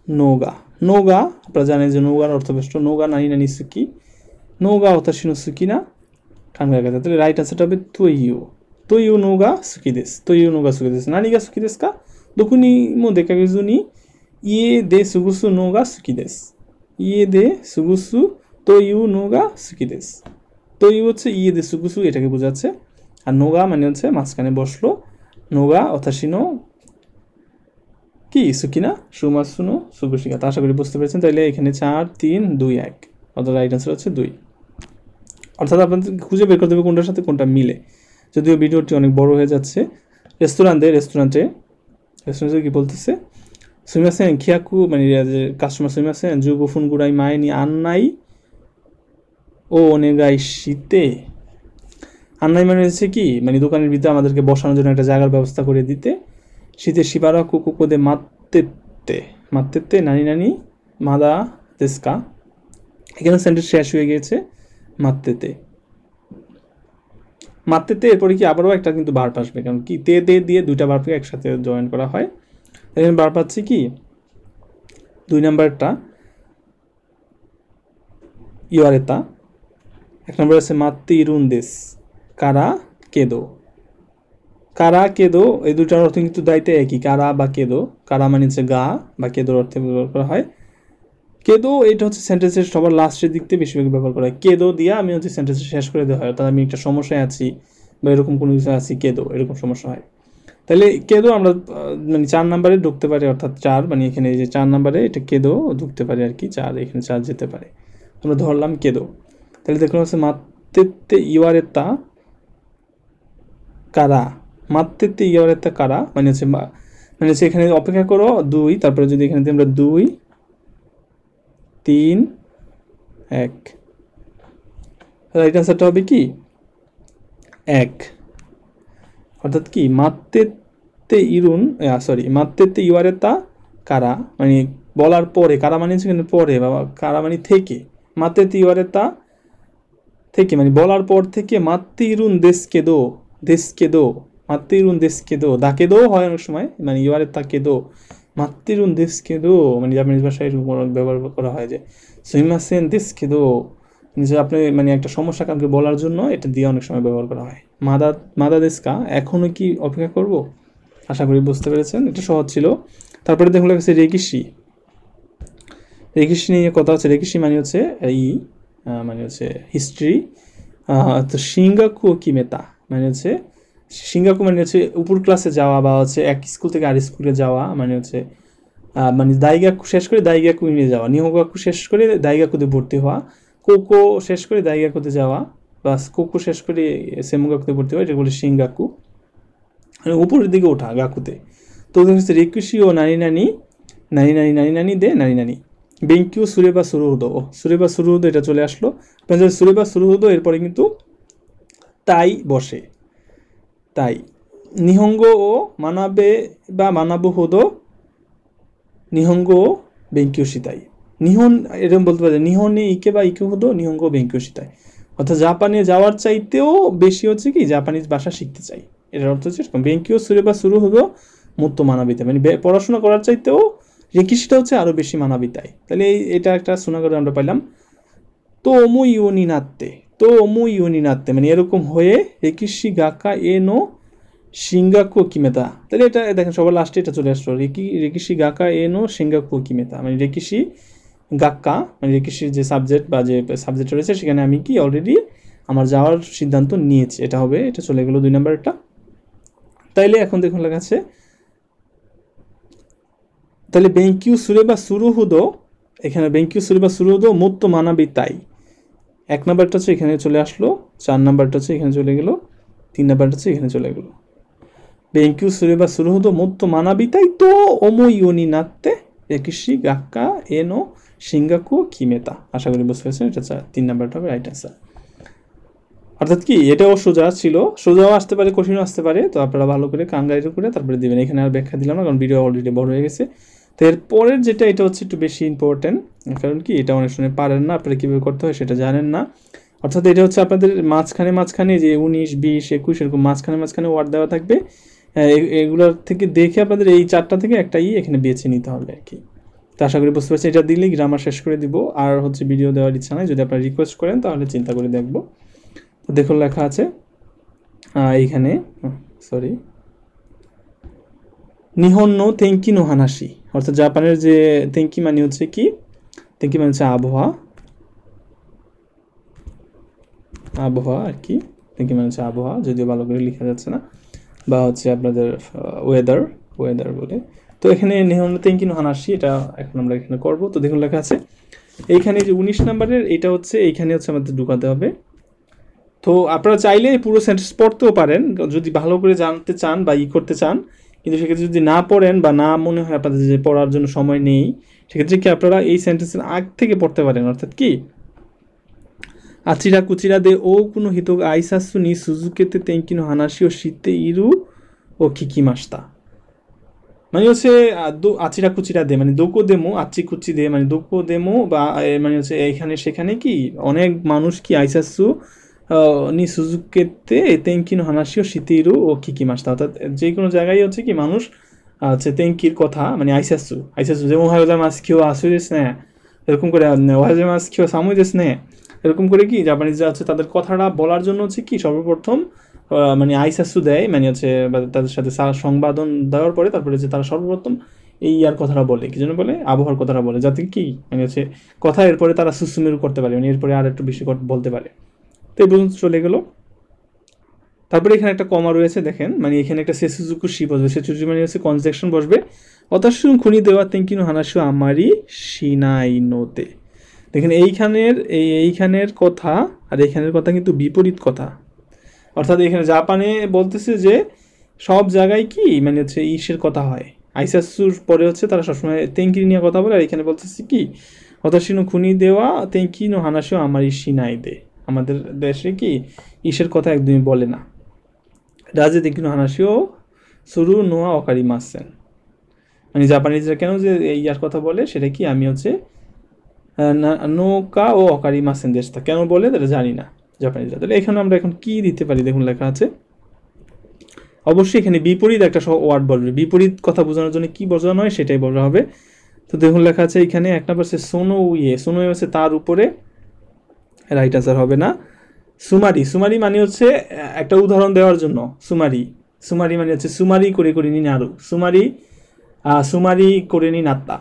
নোগা। নোগা আপনারা জানেন যে নোগার অর্থবেষ্ট নোগা নানি নানি সুকি, নোগা অতাশিনো সুকি না কানগা গাদা, তাহলে রাইট আনসারটা হবে তো ইউ নোগা সুকি দেস, তো ইউ নোগা সুকি দেস নানি গা সুকি দেস কা দোকু নিমু দেখাকে জুনি ইয়ে দে সুগুসু নোগা সুকি দেস, ইয়ে দে সুগুসু তো ইউ নোগা সুকি দেস। তো ইউ হচ্ছে ইয়ে দে সুগুসু এটাকে বোঝাচ্ছে, আর নোগা মানে হচ্ছে মাঝখানে বসলো, নোগা অথাশিনো কি সুকিনা সুমাসুনো সুগুশিকা। তা আশা করি বুঝতে পেরেছেন। তাইলে এখানে 4 3 2 1 অর্থাৎ রাইট আনসার হচ্ছে 2। অর্থাৎ আপনাদের খুঁজে বের করতে হবে কোনটার সাথে কোনটা মিলে। যদিও ভিডিওটি অনেক বড় হয়ে যাচ্ছে। রেস্টুরেন্টে কি বলতেছে, সুমিমাসেন খিয়াকু মানে কাস্টমার সুমিমাসেন জুগো ফুন গুড়াই মাইনি আন্নাই ও ওনেগাই শীতে। আন্নাই মানে হচ্ছে কি মানে দোকানের ভিতরে আমাদেরকে বসানোর জন্য একটা জায়গার ব্যবস্থা করে দিতে। শীতে শিবারা কুকুকোদে মাত্তেতে নানি নানি মাদা দেস্কা, এখানে সেন্টেন্স শেষ হয়ে গিয়েছে মাত্তেতে এরপরে কি আবারও একটা কিন্তু ভার্ব আসবে, কারণ কি তে দিয়ে দুইটা ভার্বকে একসাথে জয়েন করা হয়। এখানে ভার্ব পাচ্ছি কি 2 নাম্বারটা ইওয়ারেতা, 1 নম্বর আছে মাত্তি ইরুন দেশ কারা কেদো, এই দুটার অর্থ কিন্তু দায়িত্ব একই, কারা বা কেদো। কারা মানে হচ্ছে গা বা কেদোর অর্থে ব্যবহার করা হয়। কেদো এটা হচ্ছে সেন্টেন্সের সবার লাস্টের দিক থেকে বেশিরভাগ ব্যবহার করা হয়। কেদো দিয়া আমি হচ্ছে সেন্টেন্সে শেষ করে দেওয়া হয়, অর্থাৎ আমি একটা সমস্যায় আছি বা এরকম কোনো কিছু আছি, কেদো এরকম সমস্যা হয়। তাহলে কেদো আমরা মানে 4 নাম্বারে ঢুকতে পারি, অর্থাৎ 4 মানে এখানে যে 4 নাম্বারে এটা কেদো ঢুকতে পারে আর কি, 4 এখানে 4 যেতে পারে, আমরা ধরলাম কেদো। তাহলে দেখলাম হচ্ছে মাত্তেতে ইওয়ারেতা কারা, মাত্তেতে ইওয়ারেতা কারা মানে হচ্ছে এখানে অপেক্ষা করো 2, তারপরে যদি এখানে আমরা 2 3 1, রাইট আনসারটা হবে কি 1। অর্থাৎ কি মাত্তেতে ইওয়ারেতা কারা মানে বলার পরে, কারা মানে কিন্তু পরে বা কারা মানে থেকে, মাত্তেতে ইওয়ারেতা থেকে মানে বলার পর থেকে মাত্তে ইরুন মাত্তে ইরুন দেশকেদো দাকেদো হয় অনেক সময়, মানে ইওয়ারেতা কেদো মাত্তে ইরুন দেশকেদো মানে জাপানিজ ভাষায় ব্যবহার করা হয় যে সুইমাসেন দেশকেদো, যে আপনি মানে একটা সমস্যা কাউকে বলার জন্য এটা দিয়ে অনেক সময় ব্যবহার করা হয়। মাদা দেশকা এখনো কি অপেক্ষা করব, আশা করি বুঝতে পেরেছেন, এটা সহজ ছিল। তারপরে দেখুন লেখা রেকিশি নিয়ে কথা হচ্ছে। রেকিশি মানে হচ্ছে মানে হচ্ছে হিস্ট্রি, তো শিঙ্গাকু কিমেতা মানে হচ্ছে শিঙ্গাকু মানে হচ্ছে উপর ক্লাসে যাওয়া বা হচ্ছে এক স্কুল থেকে আর স্কুলে যাওয়া মানে হচ্ছে মানে দাইগাকু শেষ করে দাইগাকু নিয়ে যাওয়া, নিহোগাকু শেষ করে দাইগাকুতে ভর্তি হওয়া, কোকো শেষ করে দাইগাকুতে যাওয়া বা কোকো শেষ করে সেমুগাকুতে ভর্তি হওয়া, এটা বলে শিঙ্গাকু, মানে উপরের দিকে ওঠা গাকুতে। তো হচ্ছে রিকুশি ও নানি নানি নানি নানি নানি নানি দে নানি নানি বেঙ্কিউ সুরেবা শুরু হতো, ও সুরেবা শুরু হতো এটা চলে আসলো। সুরেবা শুরু হতো এরপরে কিন্তু তাই বসে, তাই নিহঙ্গ ও মানাবে বা মানাবো হদো নিহঙ্গ বেঙ্কিউ শিতাই, নিহন এরকম বলতে পারে নিহনে ইকে বা ইকে হদো নিহঙ্গ বেঙ্কিউ শিতাই, অর্থাৎ জাপানে যাওয়ার চাইতেও বেশি হচ্ছে কি জাপানিজ ভাষা শিখতে চাই। এটার অর্থ হচ্ছে এরকম বেঙ্কিউ সুরেবা শুরু হদো মুত্ত মানাবিতে, মানে পড়াশোনা করার চাইতেও রেকিশিটা হচ্ছে আরও বেশি মানাবিতাই। তাহলে এটা একটা শোনা করে আমরা পাইলাম। তো অমু ইউনি নাত্তে, তো অমু ইউনি নাত্তে মানে এরকম হয়ে রেকিশি গাকা এ নো সিঙ্গাকু কিমেতা। তাহলে এটা দেখেন সবার লাস্টে এটা চলে আসলো, রেকিশি গাকা এ নো সিঙ্গাকু কিমেতা, মানে রেকিশি গাক্কা মানে রেকিশির যে সাবজেক্ট বা যে সাবজেক্ট রয়েছে সেখানে আমি কি অলরেডি আমার যাওয়ার সিদ্ধান্ত নিয়েছি, এটা হবে, এটা চলে গেল 2 নম্বরটা। তাইলে এখন দেখুন লেখা আছে, তাহলে বেঙ্কিউ সুরে বা শুরু হুদো, এখানে বেঙ্কিউ সুরে বা শুরু হুদো মুত্ত মানাবি তাই 1 নাম্বারটা হচ্ছে এখানে চলে আসলো, 4 নাম্বারটা হচ্ছে এখানে চলে গেল, 3 নাম্বারটা হচ্ছে এখানে চলে গেল। বেঙ্কিউ সুরে বা শুরু হুদো মুত্ত মানাবি তাই তো ওমো ইউনি নাত্তে রেকিশি গাক্কা এনো সিঙ্গাকু কিমেতা। আশা করি বুঝতে পেরেছেন, এটা 3 নাম্বারটা হবে রাইট অ্যান্সার। অর্থাৎ কি এটাও সোজা ছিল, সোজাও আসতে পারে কঠিনও আসতে পারে, তো আপনারা ভালো করে কাঙ্গাইরও করে তারপরে দেবেন। এখানে আর ব্যাখ্যা দিলাম না কারণ ভিডিও অলরেডি বড় হয়ে গেছে। তো এর পরের যেটা এটা হচ্ছে একটু বেশি ইম্পর্টেন্ট, কারণ কি এটা অনেক সময় পারেন না, আপনারা কীভাবে করতে হয় সেটা জানেন না। অর্থাৎ এটা হচ্ছে আপনাদের মাঝখানে যে 19, 20, 21 এরকম মাঝখানে ওয়ার্ড দেওয়া থাকবে, এগুলোর থেকে দেখে আপনাদের এই 4টা থেকে একটাই এখানে বেছে নিতে হবে আর কি। তো আশা করি বুঝতে পারছি, এটা দিলেই গ্রামার শেষ করে দিব। আর হচ্ছে ভিডিও দেওয়ার ইচ্ছা নাই, যদি আপনারা রিকোয়েস্ট করেন তাহলে চিন্তা করে দেখবো। তো দেখুন লেখা আছে এইখানে, সরি, নিহন নো তেঙ্কি নো হানাসি, অর্থাৎ জাপানের যে তেঙ্কি মানে হচ্ছে কি, তেঙ্কি মানে হচ্ছে আবহাওয়া, আবহাওয়া আর কি, তেঙ্কি মানে হচ্ছে আবহাওয়া, যদিও ভালো করে লেখা যাচ্ছে না, বা হচ্ছে আপনাদের ওয়েদার বলে। তো এখানে নিহন নো তেঙ্কি নো হানাসি এটা এখন আমরা এখানে করবো। তো দেখুন লেখা আছে এইখানে যে 19 নাম্বারের এটা হচ্ছে এইখানে হচ্ছে আমাদের ঢুকাতে হবে। তো আপনারা চাইলে পুরো সেন্টেন্স পড়তেও পারেন যদি ভালো করে জানতে চান বা করতে চান, কিন্তু সেক্ষেত্রে যদি না পড়েন বা না মনে হয় আপনাদের যে পড়ার জন্য সময় নেই, সেক্ষেত্রে কি আপনারা এই সেন্টেন্সের আগ থেকে পড়তে পারেন। অর্থাৎ কি আচিরা কুচিরা দে ও কোনো হিত আইসাসু নি সুজুকেতে তেঙ্কিনো হানাসি ও শীতে ইরু ও কিকি মাস্তা, মানে হচ্ছে আচিরা কুচিরা দে মানে দোকো দেমো, আচি কুচি দে মানে দোকো দেমো, বা মানে হচ্ছে এইখানে সেখানে কি অনেক মানুষ কি আইসাসু নি সুজুকেতে তেঙ্কিনো হানাসিও শীতিরু ও কিকি মাস্তা, অর্থাৎ যে কোনো জায়গায় হচ্ছে কি মানুষ হচ্ছে তেঙ্কির কথা মানে আইসাসু যেমন ওহাইজা মাস কিও আসু দেস না, এরকম করে ওহাইজা মাস কিও সামুই দেস না, এরকম করে কি জাপানিজরা হচ্ছে তাদের কথাটা বলার জন্য হচ্ছে কি সর্বপ্রথম মানে আইসাসু দেয়, মানে হচ্ছে তাদের সাথে সংবাদন দেওয়ার পরে তারপরে যে তারা সর্বপ্রথম এই ইয়ার কথাটা বলে, কি জন্য বলে আবহাওয়ার কথাটা বলে, যাতে কি মানে হচ্ছে কথা এরপরে তারা সুসুমেরু করতে পারে, মানে এরপরে আর একটু বেশি বলতে পারে। তো এই পর্যন্ত চলে গেল। তারপরে এখানে একটা কমা রয়েছে দেখেন, মানে এখানে একটা সেসুজুকু শি বসবে, সেসুজু মানে হচ্ছে কনজাকশন বসবে, অতাশু খুনি দেওয়া তেঙ্কিনো হানাসু আমারি শিনাই নোতে। দেখেন এইখানের কথা আর এইখানের কথা কিন্তু বিপরীত কথা। অর্থাৎ এখানে জাপানে বলতেছে যে সব জায়গায় কি মানে হচ্ছে ইসের কথা হয়, আইসাসুর পরে হচ্ছে তারা সবসময় তেঙ্কি নিয়ে কথা বলে, আর এখানে বলতেছে কি হতাশিনো খুনি দেওয়া তেঙ্কিনো হানাসু আমারি শিনাই দে, আমাদের দেশে কি ইসের কথা একদমই বলে না। রাজে তেঙ্কিনো হানাসিও সুরু নোয়া অকারি মাসেন, মানে জাপানিজরা কেন যে ইয়ার কথা বলে সেটা কি আমি হচ্ছে নৌকা ও অকারি মাসেন দেশটা কেন বলে তারা জানি না জাপানিজরা। তাহলে এখানে আমরা এখন কি দিতে পারি দেখুন লেখা আছে, অবশ্যই এখানে বিপরীত একটা ওয়ার্ড বলবে, বিপরীত কথা বোঝানোর জন্য কি বোঝানো হয় সেটাই বলা হবে। তো দেখুন লেখা আছে এখানে 1 নম্বর হচ্ছে সোনো হচ্ছে তার উপরে, রাইট আনসার হবে না। সুমারি মানে হচ্ছে একটা উদাহরণ দেওয়ার জন্য, সুমারি মানে হচ্ছে সুমারি করে করে নি নাড়ু, সুমারি করে নি নাত্তা,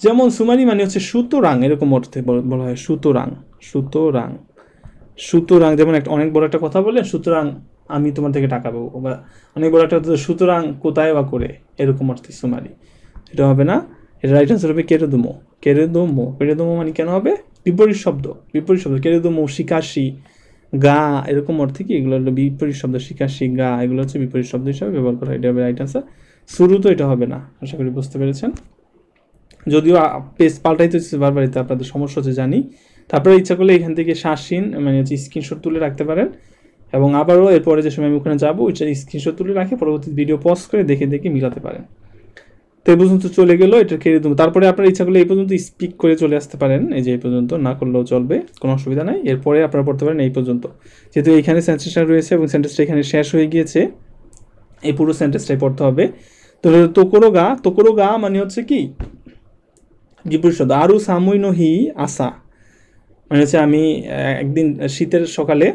যেমন সুমারি মানে হচ্ছে সুতরাং, এরকম অর্থে বলা হয় সুতরাং। সুতরাং যেমন একটা অনেক বড় একটা কথা বললেন, সুতরাং আমি তোমার থেকে টাকা পাবো, বা অনেক বড় একটা কথা, সুতরাং কোথায় বা করে, এরকম অর্থে সুমারি, এটা হবে না। এটা রাইট আনসার হবে কেরেদোমো। কেরেদোমো, কেরেদোমো মানে কেন হবে? বিপরীত শব্দ, বিপরীত শব্দ। কেরেদোমো, শিকাশি, গা, এরকম অর্থে কি এগুলো হলো বিপরীত শব্দ। শিকাশি, গা, এগুলো হচ্ছে বিপরীত শব্দ হিসাবে ব্যবহার করা, এটা হবে রাইট আনসার। শুরু তো এটা হবে না, আশা করি বুঝতে পেরেছেন। যদিও পেজ পাল্টাইতে হচ্ছে বারবার, এতে আপনাদের সমস্যা হচ্ছে জানি। তারপরে ইচ্ছা করলে এখান থেকে শাসিন মানে হচ্ছে স্ক্রিনশট তুলে রাখতে পারেন, এবং আবারও এরপরে যে সময় আমি ওখানে যাবো ওইটা স্ক্রিনশট তুলে রাখে পরবর্তী ভিডিও পজ করে দেখে দেখে মিলাতে পারেন। তো এই পর্যন্ত চলে গেলো, এটা কেড়ে দেবো। তারপরে আপনারা ইচ্ছা করলে এই পর্যন্ত স্পিক করে চলে আসতে পারেন, এই যে এই পর্যন্ত না করলেও চলবে, কোনো অসুবিধা নাই। এরপরে আপনারা পড়তে পারেন এই পর্যন্ত, যেহেতু এইখানে সেন্টেন্সটা রয়েছে এবং সেন্টেন্সটা এখানে শেষ হয়ে গিয়েছে, এই পুরো সেন্টেন্সটাই পড়তে হবে। তো তোকোরোগা, তোকোরোগা মানে হচ্ছে কি বিপরীত শব্দ। আরু সামুইনো হি আসা মানে হচ্ছে আমি একদিন শীতের সকালে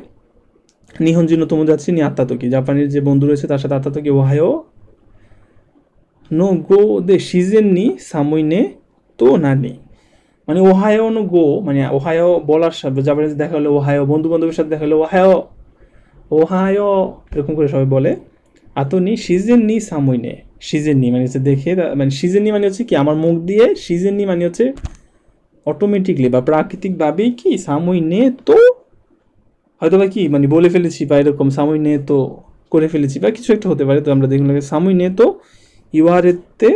নিহঞ্জিন তোমোদাচি নি আত্মাতোকি, জাপানের যে বন্ধু রয়েছে তার সাথে আত্মাতোকি ওহায়ো নো গো দে সিজন নি সামুইনে তো নানি, মানে ওহায়ো নো গো মানে ওহায়ো বলার সাথে জাপানিজ দেখা হলে ওহায়ো, বন্ধু বান্ধবের সাথে দেখা হলে ওহায়ো, ওহায়ো এরকম করে সবাই বলে। আতনি সিজন নি সামুইনে, সিজন নি মানে হচ্ছে দেখে, মানে সিজন নি মানে হচ্ছে কি আমার মুখ দিয়ে, সিজন নি মানে হচ্ছে অটোমেটিকলি বা প্রাকৃতিকভাবেই কি সামুইনে তো হয়তো বা কি মানে বলে ফেলেছি, বা এরকম সামুইনে তো করে ফেলেছি, বা কিছু একটা হতে পারে। তো আমরা দেখুন সামুইনে তো ইওয়ারেতে,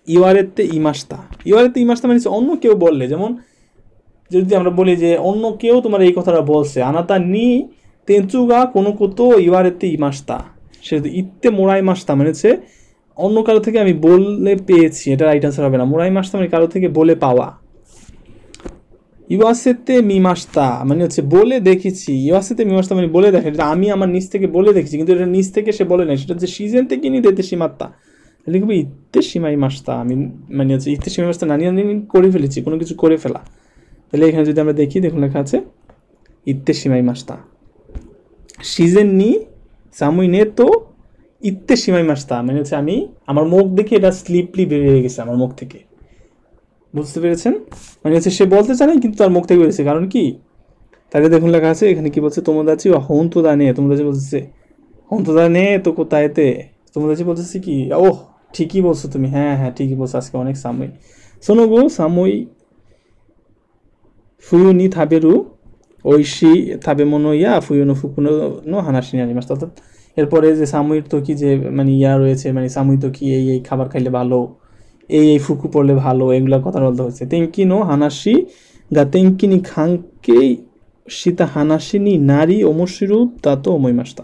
ইওয়ারেতে ইমাস্তা, ইওয়ারেতে ইমাস্তা মানে অন্য কেউ বললে, যেমন যদি আমরা বলি যে অন্য কেউ তোমার এই কথাটা বলছে, আনাতা নি তেঞ্চুগা কোনো কোতো ইওয়ারেতে ইমাস্তা, সেটা ইত্তে মোড়াই মাস্তা মানে হচ্ছে অন্য কারো থেকে আমি বলে পেয়েছি, এটা রাইট আনসার হবে না। মোড়াই মাস্তা মানে কারো থেকে বলে পাওয়া। ইওয়াসেতে মিমাস্তা মানে হচ্ছে বলে দেখেছি, ইওয়াসেতে মিমাস্তা মানে বলে দেখে, এটা আমি আমার নিজ থেকে বলে দেখেছি, কিন্তু এটা নিজ থেকে সে বলে নাই, সেটা হচ্ছে সিজন থেকে নি দেতে সীমাত্তা, লিখবে ইত্তে সীমাই মাস্তা, আমি মানে হচ্ছে ইত্তে সীমাই মাস্তা নানি নানি করে ফেলেছি, কোনো কিছু করে ফেলা। তাহলে এখানে যদি আমরা দেখি, দেখুন লেখা আছে ইত্তে সীমাই মাস্তা, সিজন নি সামুই নে তো ইত্তে সীমাই মাস্তা মানে হচ্ছে আমি আমার মুখ দেখে এটা স্লিপলি বেরিয়ে গেছে আমার মুখ থেকে, বুঝতে পেরেছেন? মানে হচ্ছে সে বলতে চায় না কিন্তু তার মুখ থেকে বেরিয়েছে, কারণ কি? তাহলে দেখুন লেখা আছে এখানে কি বলছে, তোমোদাচি হন তো দানে, তোমোদাচি বলতেছে হন তো দানে তো কোথায়তে, তোমোদাচি বলতেছে কি ওহ ঠিকই বলছো তুমি, হ্যাঁ হ্যাঁ ঠিকই বলছো, আজকে অনেক সামুই শোনো গো সামুই ফুয়ু নি থাবেরু ঐশী থাবে মনো ইয়া ফুয়ু নো ফুকুনো নো হানাসি নি আনিমাস। অর্থাৎ এরপরে যে সামুইর তো কি যে মানে ইয়া রয়েছে, মানে সামুই তো কি এই এই খাবার খাইলে ভালো, এই এই ফুকু পড়লে ভালো, এগুলোর কথা বলতে হচ্ছে। তেঙ্কি নো হানাসি গা তেঙ্কি নি খাঙ্কেই সীতা হানাসি নি নারী ওমশিরু তা তো ওমই মাস্তা।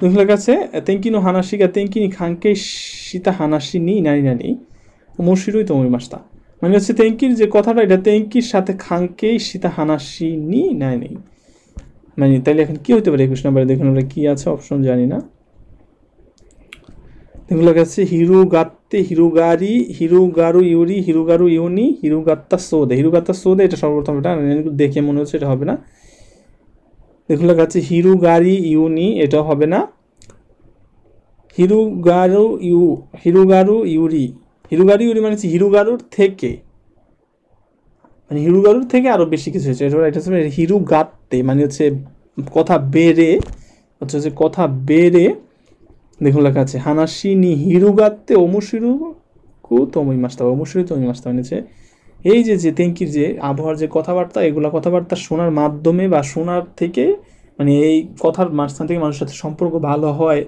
দেখলে কাছে তেঙ্কি নো হানাসি গা তেঙ্কি নি খাঙ্কেই সীতা হানাসি নি নারী নারী ওমশিরুই তো ওমই মাস্তা মানে হচ্ছে তেঙ্কির যে কথাটা, এটা তেঙ্কির সাথে খাঙ্কেই সীতা হানাসি নি নাই নেই, মানে তাইলে এখন কি হতে পারে 21 নম্বরে? দেখুন আমরা কি আছে অপশন জানি না। এগুলো আছে হিরুগাত্তে, হিরুগারি, হিরুগারু ইউরি, হিরুগারু ইউনি, হিরুগাত্তা সোদে, হিরুগাত্তা সোদে এটা সর্বপ্রথম, এটা দেখে মনে হচ্ছে এটা হবে না। এগুলো আছে হিরুগারি ইউনি, এটা হবে না। হিরুগারু ইউ, হিরুগারু ইউরি, হিরুগারু ইউরি মানে হচ্ছে হিরুগারুর থেকে, মানে হিরুগারুর থেকে আরো বেশি কিছু হচ্ছে, এটা হচ্ছে হিরুগাত্তে মানে হচ্ছে কথা বেড়ে, হচ্ছে কথা বেড়ে। দেখুন লেখা আছে হানাসি নি হিরুগাত্তে ওমুশিরু কু তোমই মাস্তা, ওমুশিরু তোমই মাস্তা মানে হচ্ছে এই যে যে তেঙ্কির যে আবহাওয়ার যে কথাবার্তা, এগুলা কথাবার্তা শোনার মাধ্যমে বা শোনার থেকে, মানে এই কথার মাঝখান থেকে মানুষের সাথে সম্পর্ক ভালো হয়,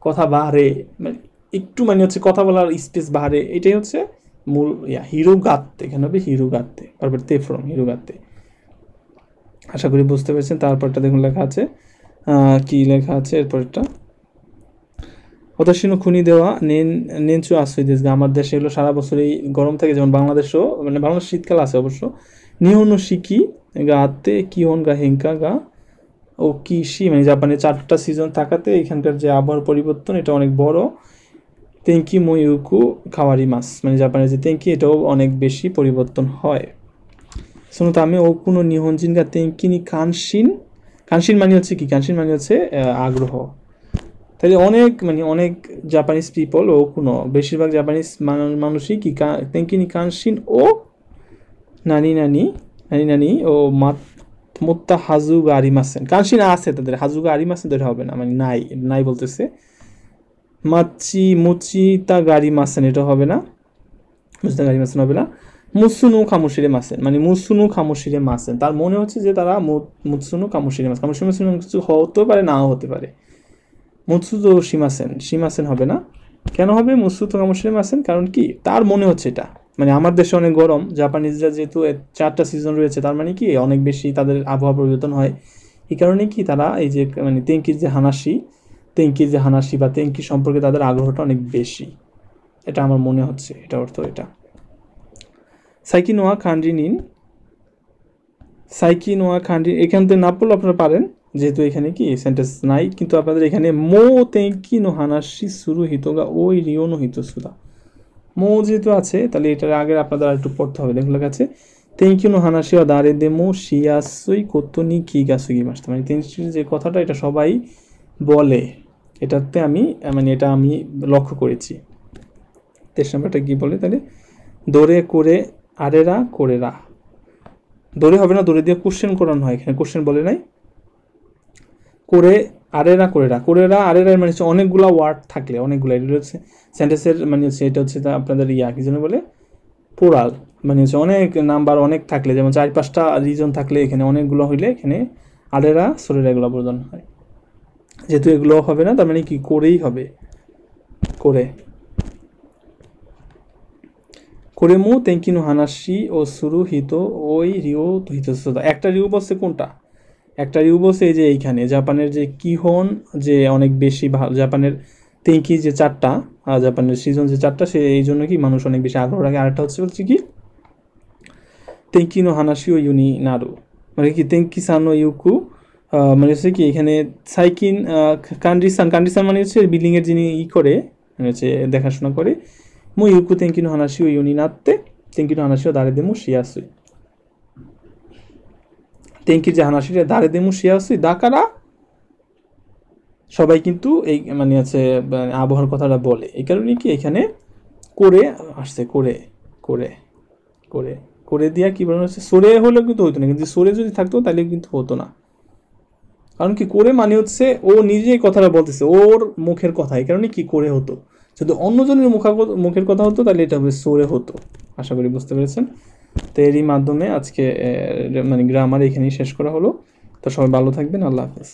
কথা বাড়ে, মানে একটু মানে হচ্ছে কথা বলার স্পেস বাড়ে, এটাই হচ্ছে মূল হিরুগাত্তে, এখানে হবে হিরুগাত্তে, তারপর তে ফ্রম হিরুগাত্তে। আশা করি বুঝতে পেরেছেন। তারপরটা দেখুন লেখা আছে কি লেখা আছে এরপরটা, হতাশীন খুনি দেওয়া নেনচু আশ্রয় দেশ, আমার দেশে এগুলো সারা বছর এই গরম থাকে, যেমন বাংলাদেশও, মানে বাংলাদেশ শীতকাল আছে অবশ্য। নিহন শিকি গা আতে কিহন গা হেঙ্কা গা ও কিশি মানে জাপানের 4টা সিজন থাকাতে এখানকার যে আবহাওয়ার পরিবর্তন এটা অনেক বড়। তেঙ্কি ময়ুকু খাওয়ারি মাছ মানে জাপানের যে তেঙ্কি, এটাও অনেক বেশি পরিবর্তন হয়। শোনো তো আমি ও কোনো নিহনজিন গা তেঙ্কি নি কানশিন, কানশিন মানে হচ্ছে কি, কানশিন মানে হচ্ছে আগ্রহ। তাই অনেক মানে অনেক জাপানিজ পিপল ও কোনো বেশিরভাগ জাপানিজ মানুষই কি তেঙ্কি নি কানশিন ও নানি নানি নানি নানি ও মোত্তা হাজুগা আরিমাসেন, কানশিনা আছে তাদের, হাজুগা আরিমাসেন ধরে হবে না, মানে নাই নাই বলতেছে। মাচি মুচিতা গাড়ি মাসেন, এটা হবে না, মুচিতা গাড়ি মাসেন হবে না। মুসুনু খামুশিরে মাসেন, মানে মুসুনু খামুশিরে মাসেন, তার মনে হচ্ছে যে তারা মুসুনু খামুশিরে মাস, খামুশিরে মাসেন কিছু হতে পারে নাও হতে পারে। মুৎসুতো শিমাসেন, শিমাসেন হবে না। কেন হবে মুৎসুতো কামুশিরে মাসেন? কারণ কি তার মনে হচ্ছে এটা, মানে আমার দেশে অনেক গরম, জাপানিজরা যেহেতু 4টা সিজন রয়েছে, তার মানে কি অনেক বেশি তাদের আবহাওয়া পরিবর্তন হয়। এই কারণে কি তারা এই যে মানে তেঙ্কির যে হানাসি বা তেঙ্কি সম্পর্কে তাদের আগ্রহটা অনেক বেশি, এটা আমার মনে হচ্ছে, এটা অর্থ এটা। সাইকিনোয়া খান্ডি নিন, সাইকিনোয়া খান্ডি এখান থেকে না পড়লে আপনারা পারেন, যেহেতু এখানে কি সেন্টেন্স নাই, কিন্তু আপনাদের এখানে মো তেঙ্কি নো হানাসি সুরু হিতোগা ওই রিও নো হিতো সুদা, মো যেহেতু আছে তাহলে এটার আগে আপনাদের আর একটু পড়তে হবে। দেখুন লেখা আছে তেঙ্কি নো হানাসি ওয়া দারে দেমো শিয়াসুই কোত্তনি কি গাসুগি মাসতে, মানে তেঙ্কির যে কথাটা এটা সবাই বলে, এটাতে আমি মানে এটা আমি লক্ষ্য করেছি। 23 নাম্বারটা কি বলে তাহলে, দৌড়ে করে আরেরা করেরা, দৌড়ে হবে না, দৌড়ে দিয়ে কোশ্চেন করানো হয়, এখানে কোশ্চেন বলে নাই। করে আরেরা করেরা, করেরা আরেরা মানে হচ্ছে অনেকগুলা ওয়ার্ড থাকলে, অনেকগুলো এটা হচ্ছে সেন্টেন্সের মানে হচ্ছে এটা হচ্ছে আপনাদের কি যেন বলে পোরাল, মানে হচ্ছে অনেক নাম্বার অনেক থাকলে, যেমন 4-5টা রিজন থাকলে এখানে অনেকগুলো হইলে এখানে আরেরা সরেরা এগুলো প্রয়োজন হয়। যেহেতু এগুলো হবে না তার মানে কি করেই হবে, করে করে মু তেঙ্কিনু হানাসি ও সুরু হিতো ওই রিও হিতো সোদা, একটা রিউ বলছে কোনটা, একটা রিউ বলছে এই যে এইখানে জাপানের যে কিহন যে অনেক বেশি জাপানের তেঙ্কি যে 4টা জাপানের সিজন যে 4টা সে এই জন্য কি মানুষ অনেক বেশি আগ্রহ রাখে। আরেকটা হচ্ছে বলছে কি তেঙ্কিনো হানাসি ও ইউনি নারু, মানে কি তেঙ্কি সানো ইউকু, মানে হচ্ছে কি এখানে সাইকিন কান্ডিসান মানে হচ্ছে বিল্ডিংয়ের যিনি করে মানে হচ্ছে দেখাশোনা করে। মু ইউকু তেঙ্কিনো হানাসি ও ইউনি নাত্তে তেঙ্কিনো হানাসি ও দাঁড়ে দেমু শিয়াসুই, তেঙ্কির যে হানাসিটা দাঁড়ে দেমু শিয়াসুই দাকারা, সবাই কিন্তু এই মানে আছে আবহাওয়ার কথাটা বলে, এই কারণে কি এখানে করে আসছে, করে করে করে করে দিয়া কি বলা হচ্ছে, সরে হলেও কিন্তু হতো না, কিন্তু সরে যদি থাকতো তাহলে কিন্তু হতো না। কারণ কি করে মানে হচ্ছে ও নিজেই কথাটা বলতেছে, ওর মুখের কথা, এই কারণে কি করে হতো। যদি অন্যজনের মুখের কথা হতো তাহলে এটা হবে সরে হতো। আশা করি বুঝতে পেরেছেন। তো এরই মাধ্যমে আজকে মানে গ্রামার এখানেই শেষ করা হলো। তো সবাই ভালো থাকবেন, আল্লাহ হাফেজ।